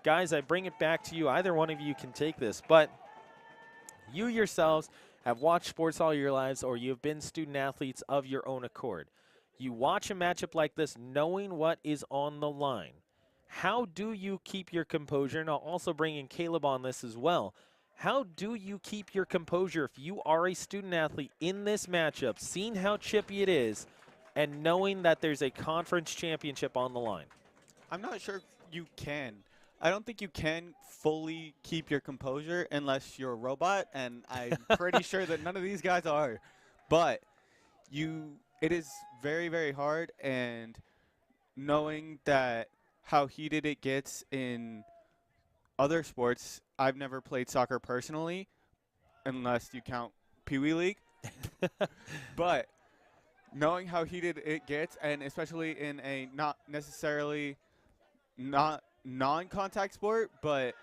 Guys, I bring it back to you. Either one of you can take this, but you yourselves have watched sports all your lives, or you've been student athletes of your own accord. You watch a matchup like this knowing what is on the line. How do you keep your composure? And I'll also bring in Caleb on this as well. How do you keep your composure if you are a student athlete in this matchup, seeing how chippy it is, and knowing that there's a conference championship on the line? I'm not sure you can. I don't think you can fully keep your composure unless you're a robot, and I'm pretty sure that none of these guys are. But it is very, very hard, and knowing that how heated it gets in other sports. I've never played soccer personally, unless you count Pee Wee League. But knowing how heated it gets, and especially in a not necessarily non-contact sport, but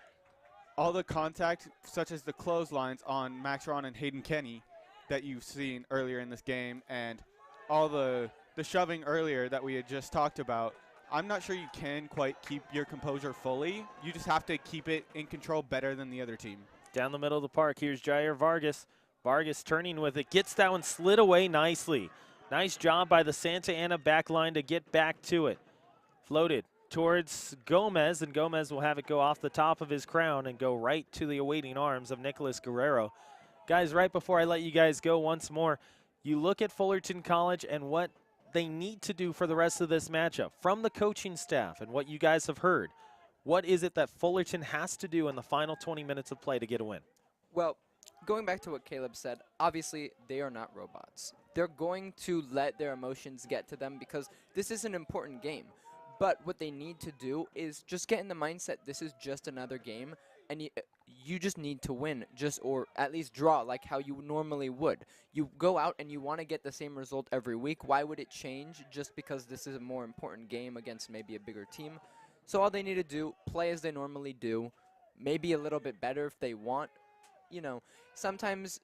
all the contact, such as the clotheslines on Max Ron and Hayden Kenny that you've seen earlier in this game, and all the shoving earlier that we had just talked about, I'm not sure you can quite keep your composure fully. You just have to keep it in control better than the other team. Down the middle of the park, here's Jair Vargas. Vargas turning with it, gets that one slid away nicely. Nice job by the Santa Ana back line to get back to it. Floated towards Gomez, and Gomez will have it go off the top of his crown and go right to the awaiting arms of Nicholas Guerrero. Guys, right before I let you guys go once more, you look at Fullerton College and what they need to do for the rest of this matchup from the coaching staff and what you guys have heard. What is it that Fullerton has to do in the final 20 minutes of play to get a win? Well, going back to what Caleb said, obviously they are not robots. They're going to let their emotions get to them because this is an important game. But what they need to do is just get in the mindset this is just another game. and you just need to win, or at least draw like how you normally would. You go out and you want to get the same result every week. Why would it change just because this is a more important game against maybe a bigger team? So all they need to do, play as they normally do, maybe a little bit better if they want. You know, sometimes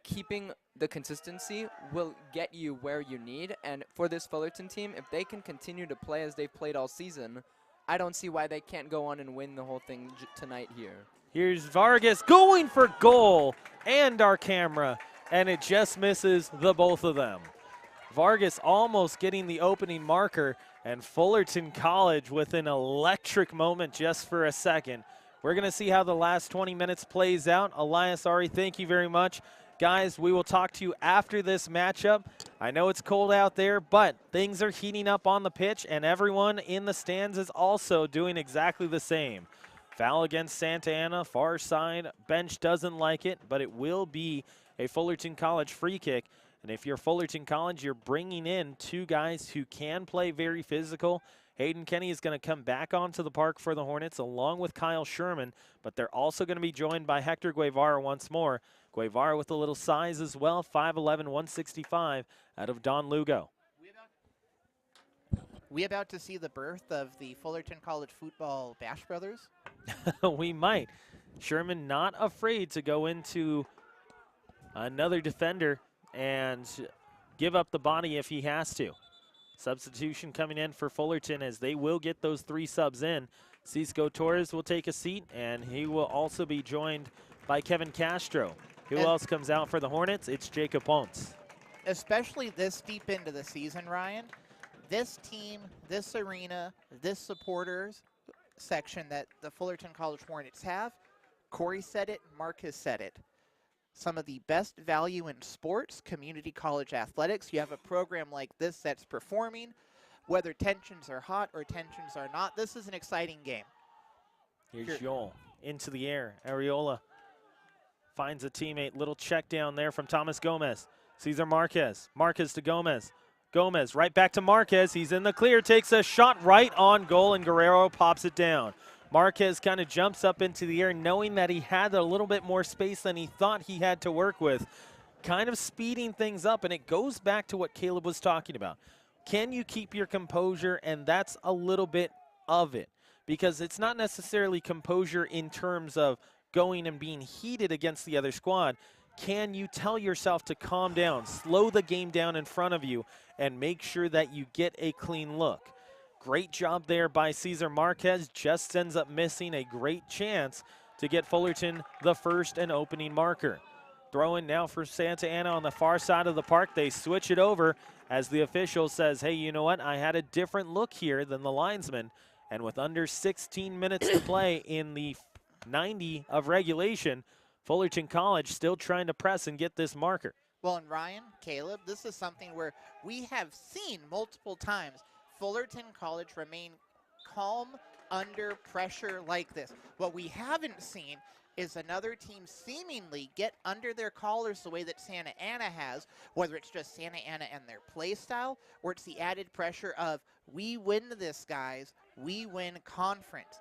keeping the consistency will get you where you need. And for this Fullerton team, if they can continue to play as they've played all season, I don't see why they can't go on and win the whole thing tonight here. Here's Vargas going for goal, and our camera, and it just misses the both of them. Vargas almost getting the opening marker, and Fullerton College with an electric moment just for a second. We're going to see how the last 20 minutes plays out. Elias, Ari, thank you very much. Guys, we will talk to you after this matchup. I know it's cold out there, but things are heating up on the pitch, and everyone in the stands is also doing exactly the same. Foul against Santa Ana, far side. Bench doesn't like it, but it will be a Fullerton College free kick. And if you're Fullerton College, you're bringing in two guys who can play very physical. Hayden Kenny is going to come back onto the park for the Hornets along with Kyle Sherman, but they're also going to be joined by Hector Guevara once more. Guevara with a little size as well, 5'11", 165 out of Don Lugo. We about to see the birth of the Fullerton College football Bash Brothers? We might. Sherman not afraid to go into another defender and give up the body if he has to. Substitution coming in for Fullerton as they will get those 3 subs in. Cisco Torres will take a seat, and he will also be joined by Kevin Castro. Who else comes out for the Hornets? It's Jacob Ponce. Especially this deep into the season, Ryan, this team, this arena, this supporters section that the Fullerton College Hornets have, Corey said it, Mark has said it. Some of the best value in sports, community college athletics. You have a program like this that's performing, whether tensions are hot or tensions are not. This is an exciting game. Here's Joel into the air. Areola finds a teammate. Little check down there from Thomas Gomez. Cesar Marquez. Marquez to Gomez. Gomez right back to Marquez. He's in the clear. Takes a shot right on goal, and Guerrero pops it down. Marquez kind of jumps up into the air knowing that he had a little bit more space than he thought he had to work with. Kind of speeding things up, and it goes back to what Caleb was talking about. Can you keep your composure? And that's a little bit of it, because it's not necessarily composure in terms of going and being heated against the other squad. Can you tell yourself to calm down, slow the game down in front of you, and make sure that you get a clean look? Great job there by Cesar Marquez. Just ends up missing a great chance to get Fullerton the first and opening marker. Throw in now for Santa Ana on the far side of the park. They switch it over as the official says, hey, you know what? I had a different look here than the linesman. And with under 16 minutes to play in the 90 of regulation, Fullerton College still trying to press and get this marker. Well, and Ryan, Caleb, this is something where we have seen multiple times Fullerton College remain calm under pressure like this. What we haven't seen is another team seemingly get under their collars the way that Santa Ana has, whether it's just Santa Ana and their play style, or it's the added pressure of, we win this, guys, we win conference.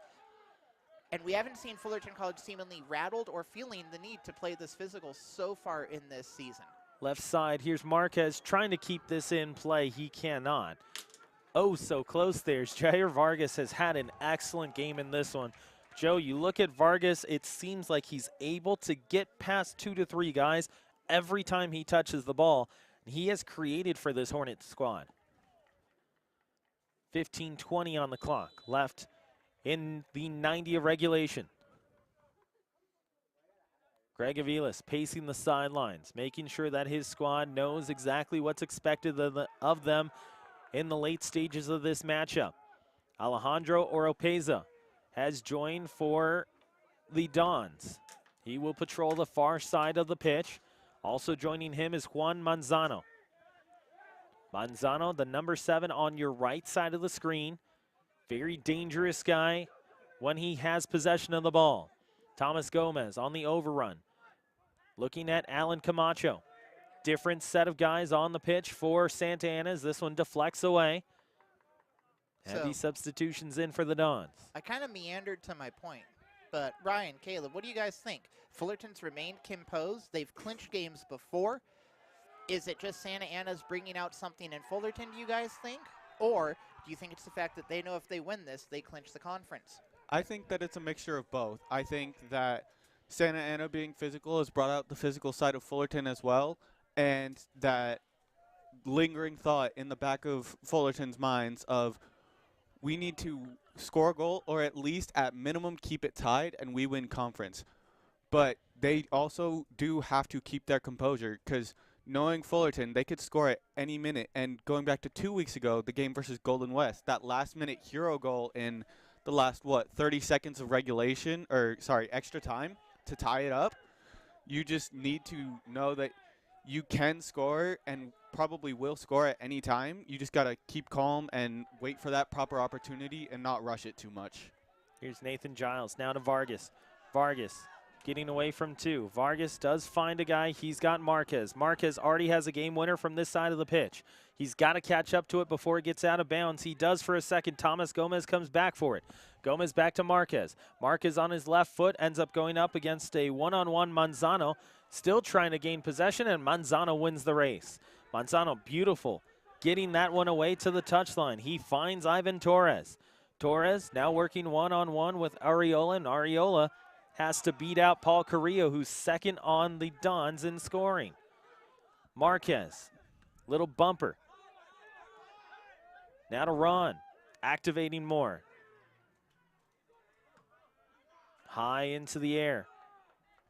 And we haven't seen Fullerton College seemingly rattled or feeling the need to play this physical so far in this season. Left side, here's Marquez trying to keep this in play. He cannot. Oh, so close there. Jair Vargas has had an excellent game in this one. Joe, you look at Vargas, it seems like he's able to get past 2 to 3 guys every time he touches the ball. He has created for this Hornets squad. 15:20 on the clock left in the 90 of regulation. Greg Aviles pacing the sidelines, making sure that his squad knows exactly what's expected of them in the late stages of this matchup. Alejandro Oropeza has joined for the Dons. He will patrol the far side of the pitch. Also joining him is Juan Manzano. Manzano, the number 7 on your right side of the screen. Very dangerous guy when he has possession of the ball. Thomas Gomez on the overrun. Looking at Alan Camacho. Different set of guys on the pitch for Santa Ana as this one deflects away. Heavy substitutions in for the Dons. I kind of meandered to my point, but Ryan, Caleb, what do you guys think? Fullerton's remained composed. They've clinched games before. Is it just Santa Ana's bringing out something in Fullerton, do you guys think? Or do you think it's the fact that they know if they win this, they clinch the conference? I think that it's a mixture of both. I think that Santa Ana being physical has brought out the physical side of Fullerton as well, and that lingering thought in the back of Fullerton's minds of we need to score a goal or at least at minimum keep it tied and we win conference. But they also do have to keep their composure because knowing Fullerton, they could score at any minute. And going back to 2 weeks ago, the game versus Golden West, that last-minute hero goal in the last, 30 seconds of regulation, extra time to tie it up, you just need to know that you can score and probably will score at any time. You just got to keep calm and wait for that proper opportunity and not rush it too much. Here's Nathan Giles, now to Vargas. Vargas getting away from two. Vargas does find a guy. He's got Marquez. Marquez already has a game winner from this side of the pitch. He's got to catch up to it before it gets out of bounds. He does for a second. Thomas Gomez comes back for it. Gomez back to Marquez. Marquez on his left foot ends up going up against a one-on-one Manzano. Still trying to gain possession, and Manzano wins the race. Manzano, beautiful, getting that one away to the touchline. He finds Ivan Torres. Torres now working one-on-one with Ariola, and Ariola has to beat out Paul Carrillo, who's second on the Dons in scoring. Marquez, little bumper. Now to Ron, activating more. High into the air.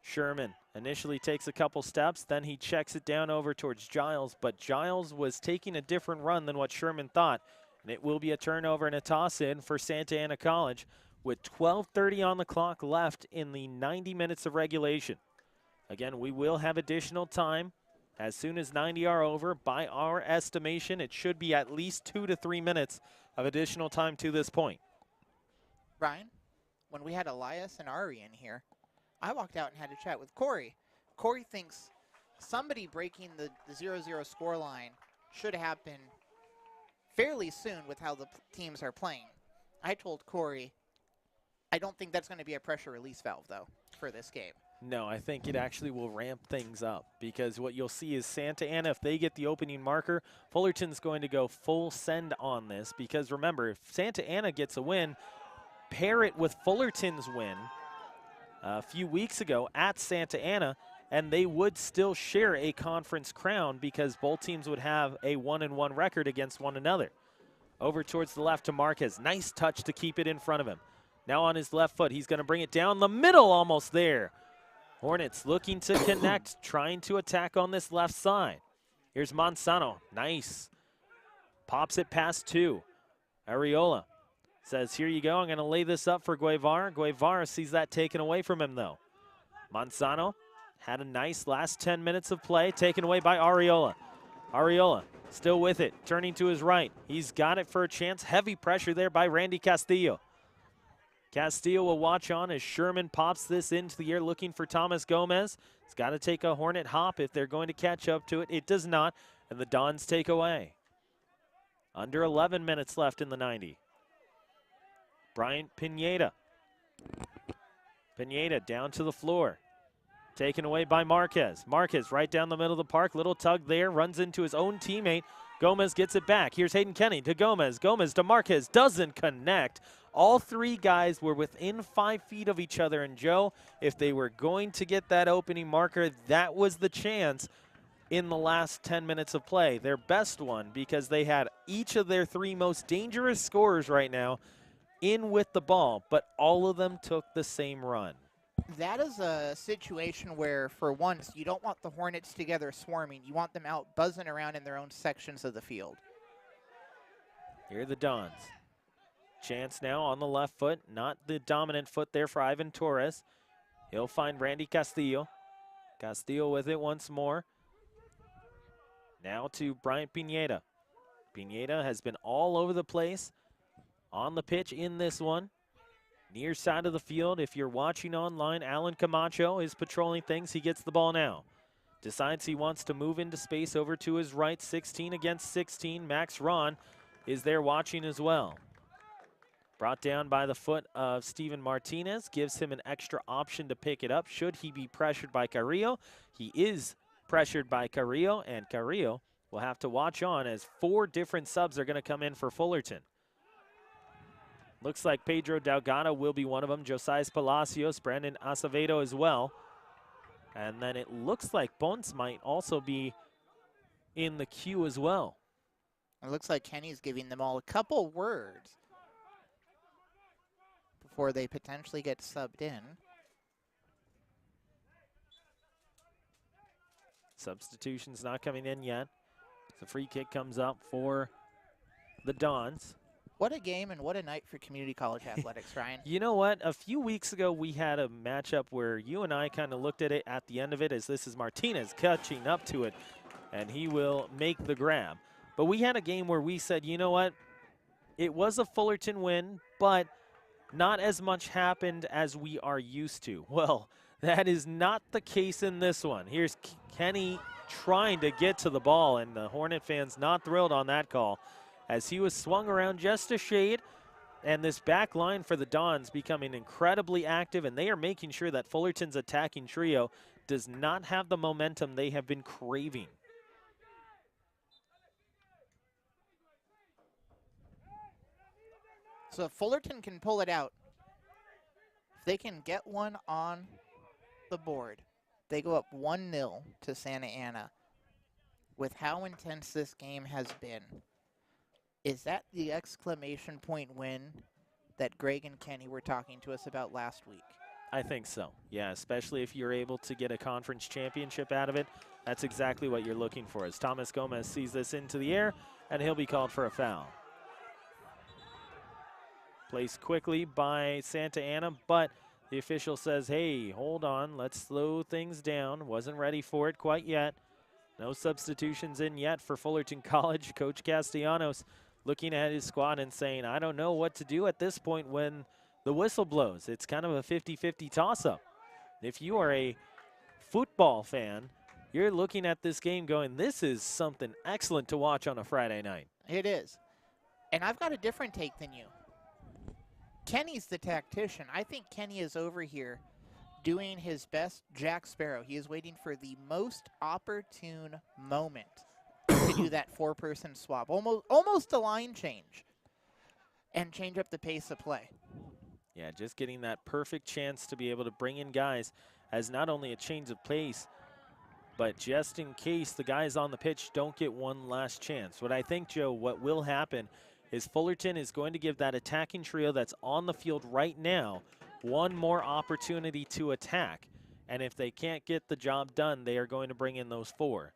Sherman initially takes a couple steps, then he checks it down over towards Giles, but Giles was taking a different run than what Sherman thought, and it will be a turnover and a toss-in for Santa Ana College with 12:30 on the clock left in the 90 minutes of regulation. Again, we will have additional time. As soon as 90 are over, by our estimation, it should be at least 2 to 3 minutes of additional time to this point. Ryan, when we had Elias and Ari in here, I walked out and had a chat with Corey. Corey thinks somebody breaking the 0-0 scoreline should happen fairly soon with how the teams are playing. I told Corey, I don't think that's going to be a pressure release valve, though, for this game. No, I think it actually will ramp things up because what you'll see is Santa Ana, if they get the opening marker, Fullerton's going to go full send on this because remember, if Santa Ana gets a win, pair it with Fullerton's win a few weeks ago at Santa Ana, and they would still share a conference crown because both teams would have a 1-1 record against one another. Over towards the left to Marquez. Nice touch to keep it in front of him. Now on his left foot, he's going to bring it down the middle, almost there. Hornets looking to connect, trying to attack on this left side. Here's Manzano. Nice. Pops it past two. Ariola says, here you go. I'm going to lay this up for Guevara. Guevara sees that taken away from him, though. Manzano had a nice last 10 minutes of play, taken away by Ariola. Ariola still with it, turning to his right. He's got it for a chance. Heavy pressure there by Randy Castillo. Castillo will watch on as Sherman pops this into the air looking for Thomas Gomez. He's got to take a Hornet hop if they're going to catch up to it. It does not, and the Dons take away. Under 11 minutes left in the 90. Bryant Pineda. Pineda down to the floor. Taken away by Marquez. Marquez right down the middle of the park. Little tug there. Runs into his own teammate. Gomez gets it back. Here's Hayden Kenny to Gomez. Gomez to Marquez. Doesn't connect. All three guys were within 5 feet of each other. And Joe, if they were going to get that opening marker, that was the chance in the last 10 minutes of play. Their best one because they had each of their three most dangerous scorers right now in with the ball, but all of them took the same run. That is a situation where, for once, you don't want the Hornets together swarming. You want them out buzzing around in their own sections of the field. Here are the Dons. Chance now on the left foot. Not the dominant foot there for Ivan Torres. He'll find Randy Castillo. Castillo with it once more. Now to Bryant Pineda. Pineda has been all over the place on the pitch in this one. Near side of the field, if you're watching online, Alan Camacho is patrolling things. He gets the ball now. Decides he wants to move into space over to his right. 16 against 16. Max Ron is there watching as well. Brought down by the foot of Steven Martinez, gives him an extra option to pick it up should he be pressured by Carrillo. He is pressured by Carrillo, and Carrillo will have to watch on as 4 different subs are going to come in for Fullerton. Looks like Pedro Delgado will be one of them, Josias Palacios, Brandon Acevedo as well. And then it looks like Ponce might also be in the queue as well. It looks like Kenny's giving them all a couple words before they potentially get subbed in. Substitutions not coming in yet. The free kick comes up for the Dons. What a game and what a night for community college athletics, Ryan. You know what? A few weeks ago, we had a matchup where you and I kind of looked at it at the end of it as this is Martinez catching up to it, and he will make the grab. But we had a game where we said, you know what? It was a Fullerton win, but not as much happened as we are used to. Well, that is not the case in this one. Here's Kenny trying to get to the ball, and the Hornet fans not thrilled on that call, as he was swung around just a shade, and this back line for the Dons becoming incredibly active, and they are making sure that Fullerton's attacking trio does not have the momentum they have been craving. So if Fullerton can pull it out, if they can get one on the board, they go up 1-0 to Santa Ana. With how intense this game has been, is that the exclamation point win that Greg and Kenny were talking to us about last week? I think so, yeah, especially if you're able to get a conference championship out of it. That's exactly what you're looking for, as Thomas Gomez sees this into the air, and he'll be called for a foul. Placed quickly by Santa Ana, but the official says, hey, hold on, let's slow things down. Wasn't ready for it quite yet. No substitutions in yet for Fullerton College. Coach Castellanos looking at his squad and saying, I don't know what to do at this point when the whistle blows. It's kind of a 50-50 toss-up. If you are a football fan, you're looking at this game going, this is something excellent to watch on a Friday night. It is. And I've got a different take than you. Kenny's the tactician. I think Kenny is over here doing his best Jack Sparrow. He is waiting for the most opportune moment to do that 4-person swap. Almost a line change. And change up the pace of play. Yeah, just getting that perfect chance to be able to bring in guys as not only a change of pace, but just in case the guys on the pitch don't get one last chance. What I think, Joe, what will happen is Fullerton is going to give that attacking trio that's on the field right now one more opportunity to attack. And if they can't get the job done, they are going to bring in those 4.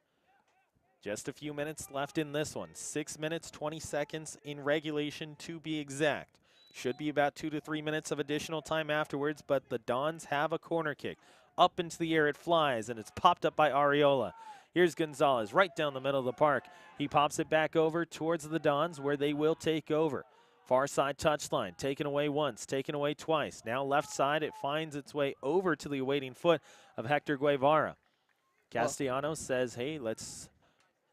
Just a few minutes left in this one. 6 minutes, 20 seconds in regulation to be exact. Should be about 2 to 3 minutes of additional time afterwards, but the Dons have a corner kick. Up into the air it flies, and it's popped up by Arreola. Here's Gonzalez right down the middle of the park. He pops it back over towards the Dons, where they will take over. Far side touchline, taken away once, taken away twice. Now left side, it finds its way over to the awaiting foot of Hector Guevara. Castellanos says, hey, let's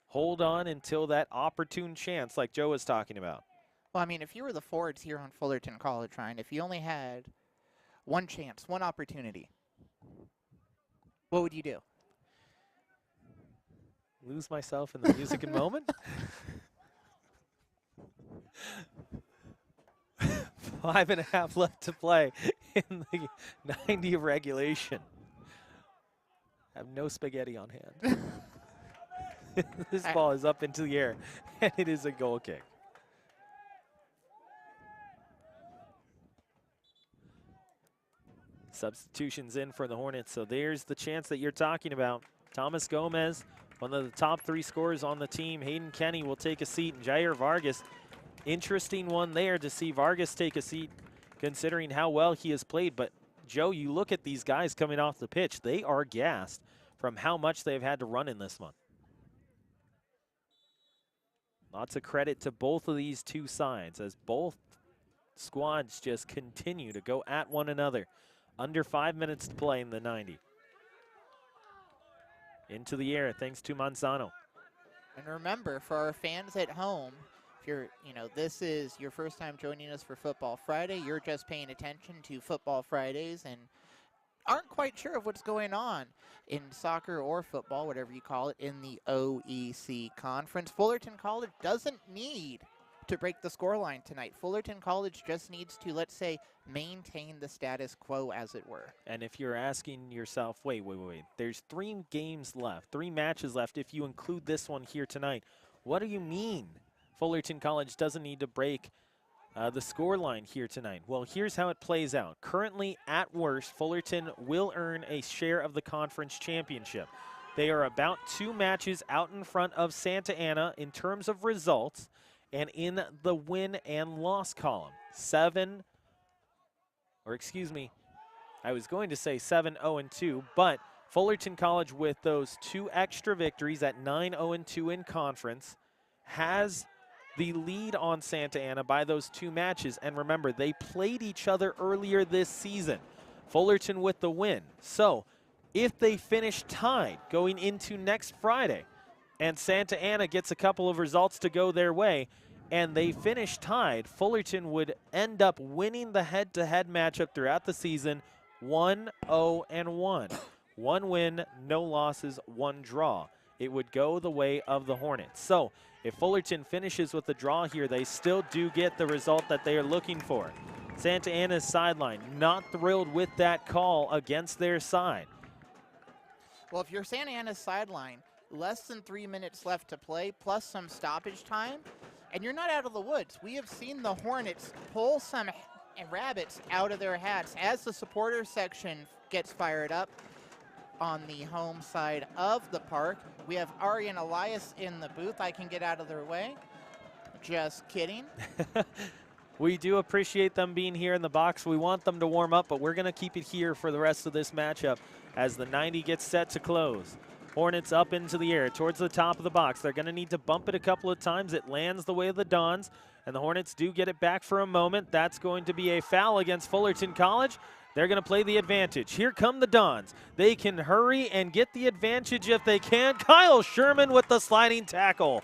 hold on until that opportune chance like Joe was talking about. Well, I mean, if you were the forwards here on Fullerton College, Ryan, if you only had one chance, one opportunity, what would you do? Lose myself in the music and moment? 5.5 left to play in the 90 of regulation. Have no spaghetti on hand. This ball is up into the air, and it is a goal kick. Substitutions in for the Hornets, so there's the chance that you're talking about. Thomas Gomez, one of the top 3 scorers on the team. Hayden Kenny will take a seat, and Jair Vargas, interesting one there to see Vargas take a seat considering how well he has played. But, Joe, you look at these guys coming off the pitch, they are gassed from how much they've had to run in this one. Lots of credit to both of these two sides as both squads just continue to go at one another. Under 5 minutes to play in the 90. Into the air, thanks to Manzano. And remember, for our fans at home, if you're, this is your first time joining us for Football Friday, you're just paying attention to Football Fridays and aren't quite sure of what's going on in soccer or football, whatever you call it, in the OEC Conference. Fullerton College doesn't need to break the scoreline tonight. Fullerton College just needs to, let's say, maintain the status quo, as it were. And if you're asking yourself, wait, there's 3 games left, 3 matches left if you include this one here tonight. What do you mean Fullerton College doesn't need to break the scoreline here tonight? Well, here's how it plays out. Currently, at worst, Fullerton will earn a share of the conference championship. They are about 2 matches out in front of Santa Ana in terms of results and in the win and loss column. 7-0-2, but Fullerton College, with those 2 extra victories at 9-0-2 in conference, has the lead on Santa Ana by those 2 matches. And remember, they played each other earlier this season. Fullerton with the win. So if they finish tied going into next Friday and Santa Ana gets a couple of results to go their way and they finish tied, Fullerton would end up winning the head-to-head matchup throughout the season 1-0-1. 1 win, no losses, 1 draw. It would go the way of the Hornets. So if Fullerton finishes with a draw here, they still do get the result that they are looking for. Santa Ana's sideline not thrilled with that call against their side. Well, if you're Santa Ana's sideline, less than 3 minutes left to play, plus some stoppage time, and you're not out of the woods. We have seen the Hornets pull some rabbits out of their hats as the supporter section gets fired up on the home side of the park. We have Ari and Elias in the booth. I can get out of their way. Just kidding. We do appreciate them being here in the box. We want them to warm up, but we're going to keep it here for the rest of this matchup as the 90 gets set to close. Hornets up into the air towards the top of the box. They're going to need to bump it a couple of times. It lands the way of the Dons, and the Hornets do get it back for a moment. That's going to be a foul against Fullerton College. They're going to play the advantage. Here come the Dons. They can hurry and get the advantage if they can. Kyle Sherman with the sliding tackle.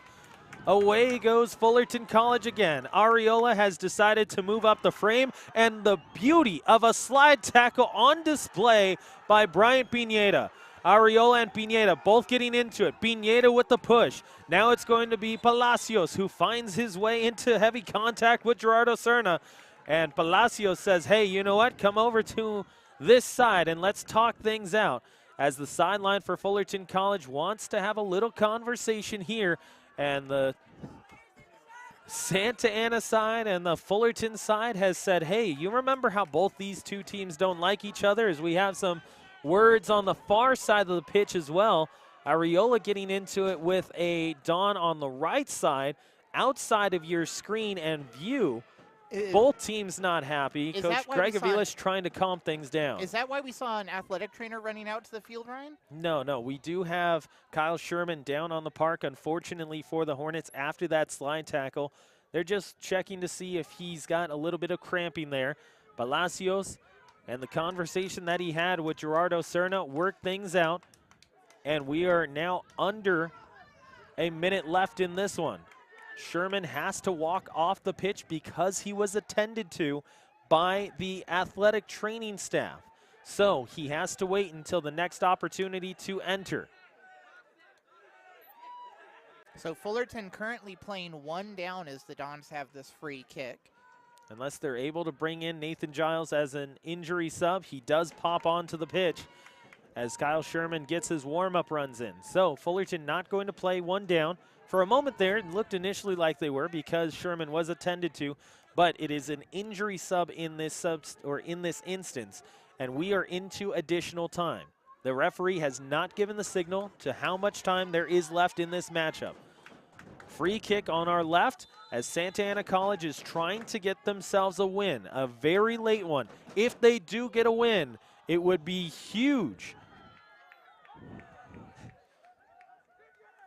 Away goes Fullerton College again. Ariola has decided to move up the frame, and the beauty of a slide tackle on display by Bryant Pineda. Ariola and Pineda both getting into it. Pineda with the push. Now it's going to be Palacios who finds his way into heavy contact with Gerardo Serna. And Palacios says, hey, you know what? Come over to this side and let's talk things out. As the sideline for Fullerton College wants to have a little conversation here. And the Santa Ana side and the Fullerton side has said, hey, you remember how both these 2 teams don't like each other? As we have some words on the far side of the pitch as well. Ariola getting into it with a Don on the right side, outside of your screen and view. Both teams not happy. Coach Greg Avila's trying to calm things down. Is that why we saw an athletic trainer running out to the field, Ryan? No. We do have Kyle Sherman down on the park, unfortunately, for the Hornets after that slide tackle. They're just checking to see if he's got a little bit of cramping there. Palacios and the conversation that he had with Gerardo Serna worked things out. And we are now under a minute left in this one. Sherman has to walk off the pitch because he was attended to by the athletic training staff. So he has to wait until the next opportunity to enter. So Fullerton currently playing 1 down as the Dons have this free kick. Unless they're able to bring in Nathan Giles as an injury sub, he does pop onto the pitch as Kyle Sherman gets his warm-up runs in. So Fullerton not going to play 1 down. For a moment there, it looked initially like they were because Sherman was attended to, but it is an injury sub in this instance, and we are into additional time. The referee has not given the signal to how much time there is left in this matchup. Free kick on our left as Santa Ana College is trying to get themselves a win, a very late one. If they do get a win, it would be huge.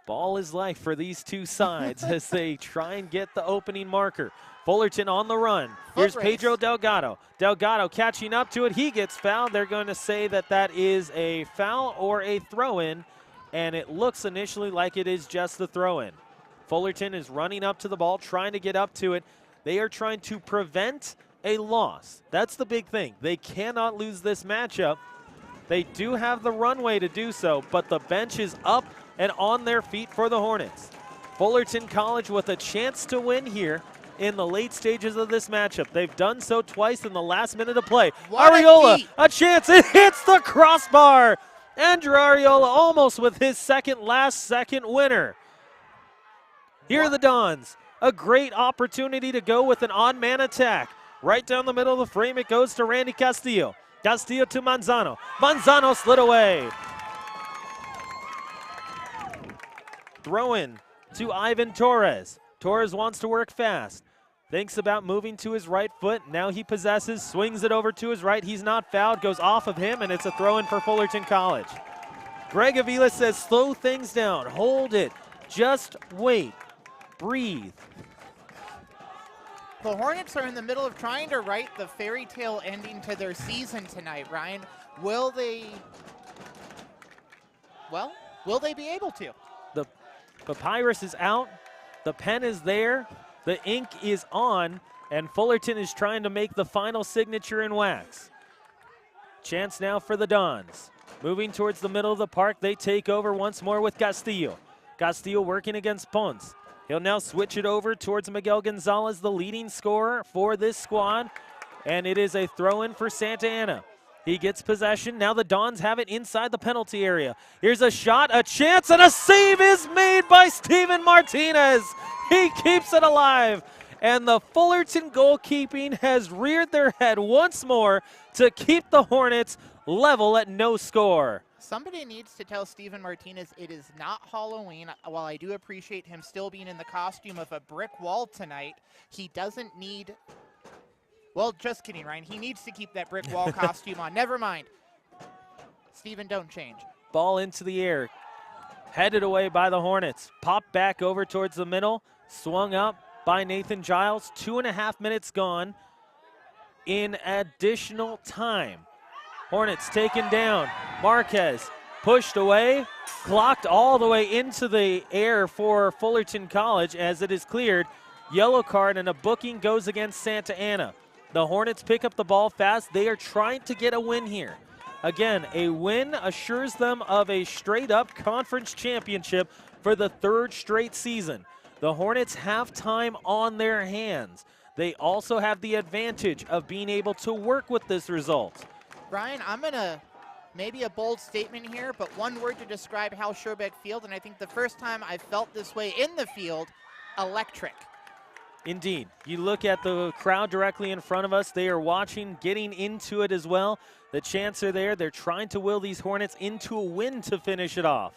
Ball is life for these 2 sides as they try and get the opening marker. Fullerton on the run. Here's Pedro Delgado. Delgado catching up to it. He gets fouled. They're going to say that that is a foul or a throw-in, and it looks initially like it is just the throw-in. Fullerton is running up to the ball, trying to get up to it. They are trying to prevent a loss. That's the big thing. They cannot lose this matchup. They do have the runway to do so, but the bench is up and on their feet for the Hornets. Fullerton College with a chance to win here in the late stages of this matchup. They've done so twice in the last minute of play. Ariola, a chance. It hits the crossbar. Andrew Ariola almost with his last-second winner. Here are the Dons. A great opportunity to go with an odd-man attack. Right down the middle of the frame, it goes to Randy Castillo. Castillo to Manzano. Manzano slid away. Throw in to Ivan Torres. Torres wants to work fast. Thinks about moving to his right foot. Now he possesses, swings it over to his right. He's not fouled, goes off of him, and it's a throw in for Fullerton College. Greg Avila says, slow things down, hold it, just wait, breathe. The Hornets are in the middle of trying to write the fairy tale ending to their season tonight, Ryan. Will they be able to? The papyrus is out, the pen is there, the ink is on, and Fullerton is trying to make the final signature in wax. Chance now for the Dons. Moving towards the middle of the park, they take over once more with Castillo. Castillo working against Ponce. He'll now switch it over towards Miguel Gonzalez, the leading scorer for this squad, and it is a throw-in for Santa Ana. He gets possession. Now the Dons have it inside the penalty area. Here's a shot, a chance, and a save is made by Steven Martinez. He keeps it alive. And the Fullerton goalkeeping has reared their head once more to keep the Hornets level at no score. Somebody needs to tell Steven Martinez it is not Halloween. While I do appreciate him still being in the costume of a brick wall tonight, he doesn't need... Well, just kidding, Ryan. He needs to keep that brick wall costume on. Never mind. Steven, don't change. Ball into the air. Headed away by the Hornets. Popped back over towards the middle. Swung up by Nathan Giles. 2.5 minutes gone in additional time. Hornets taken down. Marquez pushed away. Clocked all the way into the air for Fullerton College as it is cleared. Yellow card and a booking goes against Santa Ana. The Hornets pick up the ball fast. They are trying to get a win here. Again, a win assures them of a straight-up conference championship for the 3rd straight season. The Hornets have time on their hands. They also have the advantage of being able to work with this result. Brian, I'm going to, maybe a bold statement here, but one word to describe Hal Scherbeck Field, and I think the first time I felt this way in the field, electric. Indeed. You look at the crowd directly in front of us. They are watching, getting into it as well. The chants are there. They're trying to will these Hornets into a win to finish it off.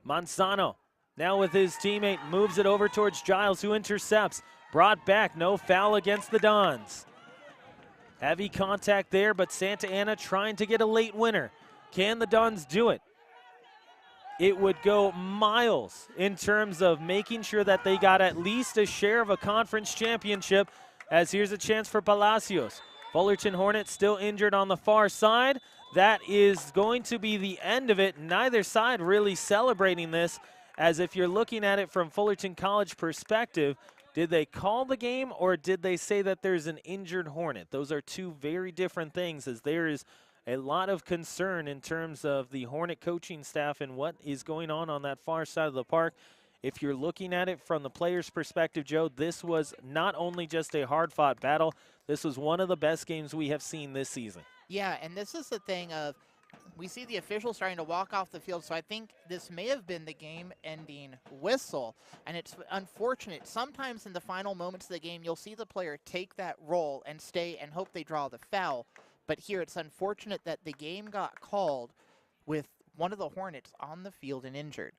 Manzano now with his teammate moves it over towards Giles, who intercepts. Brought back, no foul against the Dons. Heavy contact there, but Santa Ana trying to get a late winner. Can the Dons do it? It would go miles in terms of making sure that they got at least a share of a conference championship, as here's a chance for Palacios. Fullerton Hornets still injured on the far side. That is going to be the end of it. Neither side really celebrating this, as if you're looking at it from Fullerton College perspective, did they call the game or did they say that there's an injured Hornet? Those are two very different things, as there is a lot of concern in terms of the Hornet coaching staff and what is going on that far side of the park. If you're looking at it from the players' perspective, Joe, this was not only just a hard-fought battle, this was one of the best games we have seen this season. Yeah, and this is the thing of, we see the officials starting to walk off the field, so I think this may have been the game-ending whistle, and it's unfortunate. Sometimes in the final moments of the game, you'll see the player take that roll and stay and hope they draw the foul. But here it's unfortunate that the game got called with one of the Hornets on the field and injured.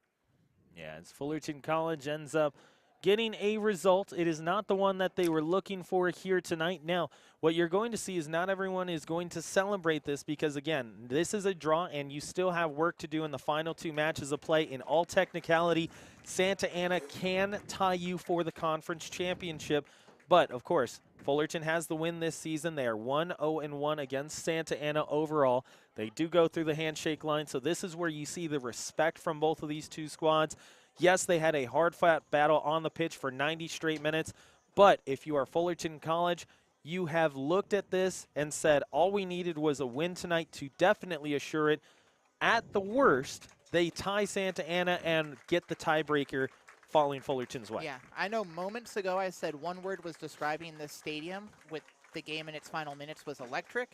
Yeah, as Fullerton College ends up getting a result. It is not the one that they were looking for here tonight. Now, what you're going to see is not everyone is going to celebrate this because, again, this is a draw and you still have work to do in the final 2 matches of play. In all technicality, Santa Ana can tie you for the conference championship. But, of course, Fullerton has the win this season. They are 1-0-1 against Santa Ana overall. They do go through the handshake line, so this is where you see the respect from both of these two squads. Yes, they had a hard-fought battle on the pitch for 90 straight minutes, but if you are Fullerton College, you have looked at this and said all we needed was a win tonight to definitely assure it. At the worst, they tie Santa Ana and get the tiebreaker falling Fullerton's way. Yeah, I know moments ago I said one word was describing this stadium with the game in its final minutes was electric.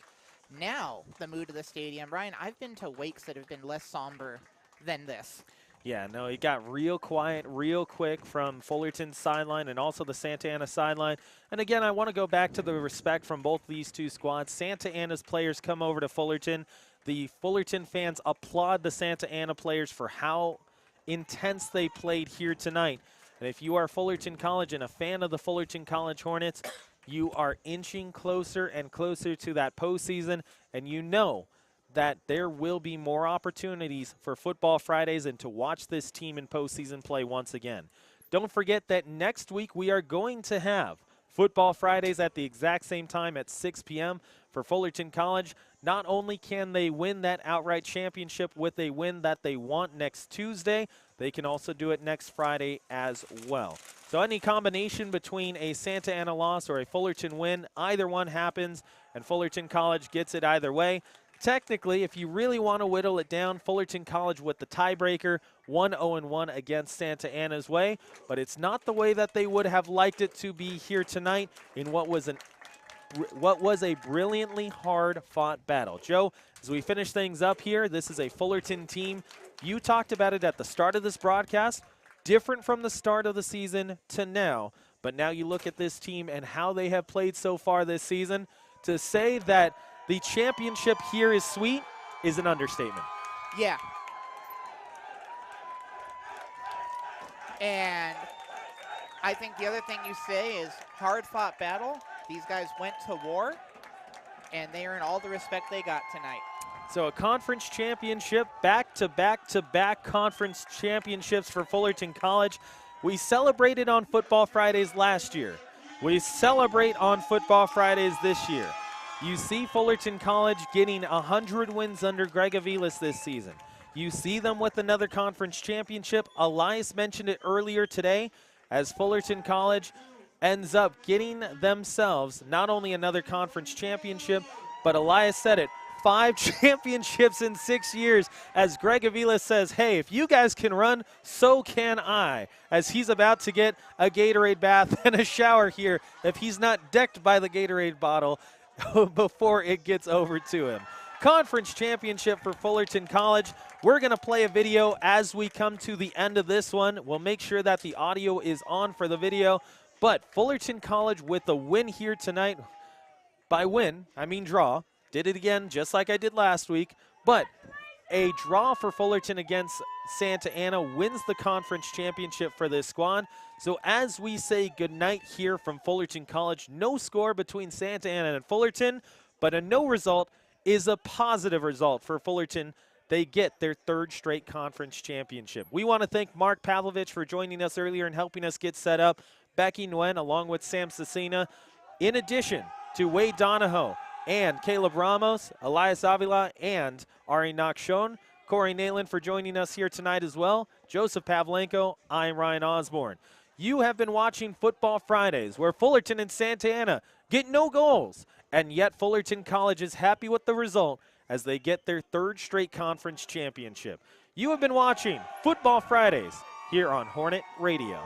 Now, the mood of the stadium, Brian, I've been to wakes that have been less somber than this. Yeah, no, it got real quiet real quick from Fullerton's sideline and also the Santa Ana sideline. And again, I want to go back to the respect from both these two squads. Santa Ana's players come over to Fullerton. The Fullerton fans applaud the Santa Ana players for how intense they played here tonight. And if you are Fullerton College and a fan of the Fullerton College Hornets, you are inching closer and closer to that postseason, and you know that there will be more opportunities for Futbol Fridays and to watch this team in postseason play once again. Don't forget that next week we are going to have Futbol Fridays at the exact same time at 6 p.m. for Fullerton College. Not only can they win that outright championship with a win that they want next Tuesday, they can also do it next Friday as well. So any combination between a Santa Ana loss or a Fullerton win, either one happens, and Fullerton College gets it either way. Technically, if you really want to whittle it down, Fullerton College with the tiebreaker, 1-0-1 against Santa Ana's way, but it's not the way that they would have liked it to be here tonight in what was a brilliantly hard-fought battle. Joe, as we finish things up here, this is a Fullerton team. You talked about it at the start of this broadcast, different from the start of the season to now, but now you look at this team and how they have played so far this season. To say that the championship here is sweet is an understatement. Yeah. And I think the other thing you say is hard-fought battle. These guys went to war, and they earned all the respect they got tonight. So a conference championship, back-to-back-to-back conference championships for Fullerton College. We celebrated on Futbol Fridays last year. We celebrate on Futbol Fridays this year. You see Fullerton College getting 100 wins under Greg Aviles this season. You see them with another conference championship. Elias mentioned it earlier today as Fullerton College ends up getting themselves not only another conference championship, but Elias said it, 5 championships in 6 years, as Greg Aviles says, hey, if you guys can run, so can I, as he's about to get a Gatorade bath and a shower here if he's not decked by the Gatorade bottle before it gets over to him. Conference championship for Fullerton College. We're going to play a video as we come to the end of this one. We'll make sure that the audio is on for the video. But Fullerton College with a win here tonight. By win, I mean draw. Did it again just like I did last week. But a draw for Fullerton against Santa Ana wins the conference championship for this squad. So as we say goodnight here from Fullerton College, no score between Santa Ana and Fullerton, but a no result is a positive result for Fullerton. They get their 3rd straight conference championship. We want to thank Mark Pavlovich for joining us earlier and helping us get set up. Becky Nguyen along with Sam Cecina. In addition to Wade Donahoe and Caleb Ramos, Elias Avila, and Ari Nakshon. Corey Nalen for joining us here tonight as well. Joseph Pavlenko, I'm Ryan Osborne. You have been watching Futbol Fridays, where Fullerton and Santa Ana get no goals, and yet Fullerton College is happy with the result as they get their 3rd straight conference championship. You have been watching Futbol Fridays here on Hornet Radio.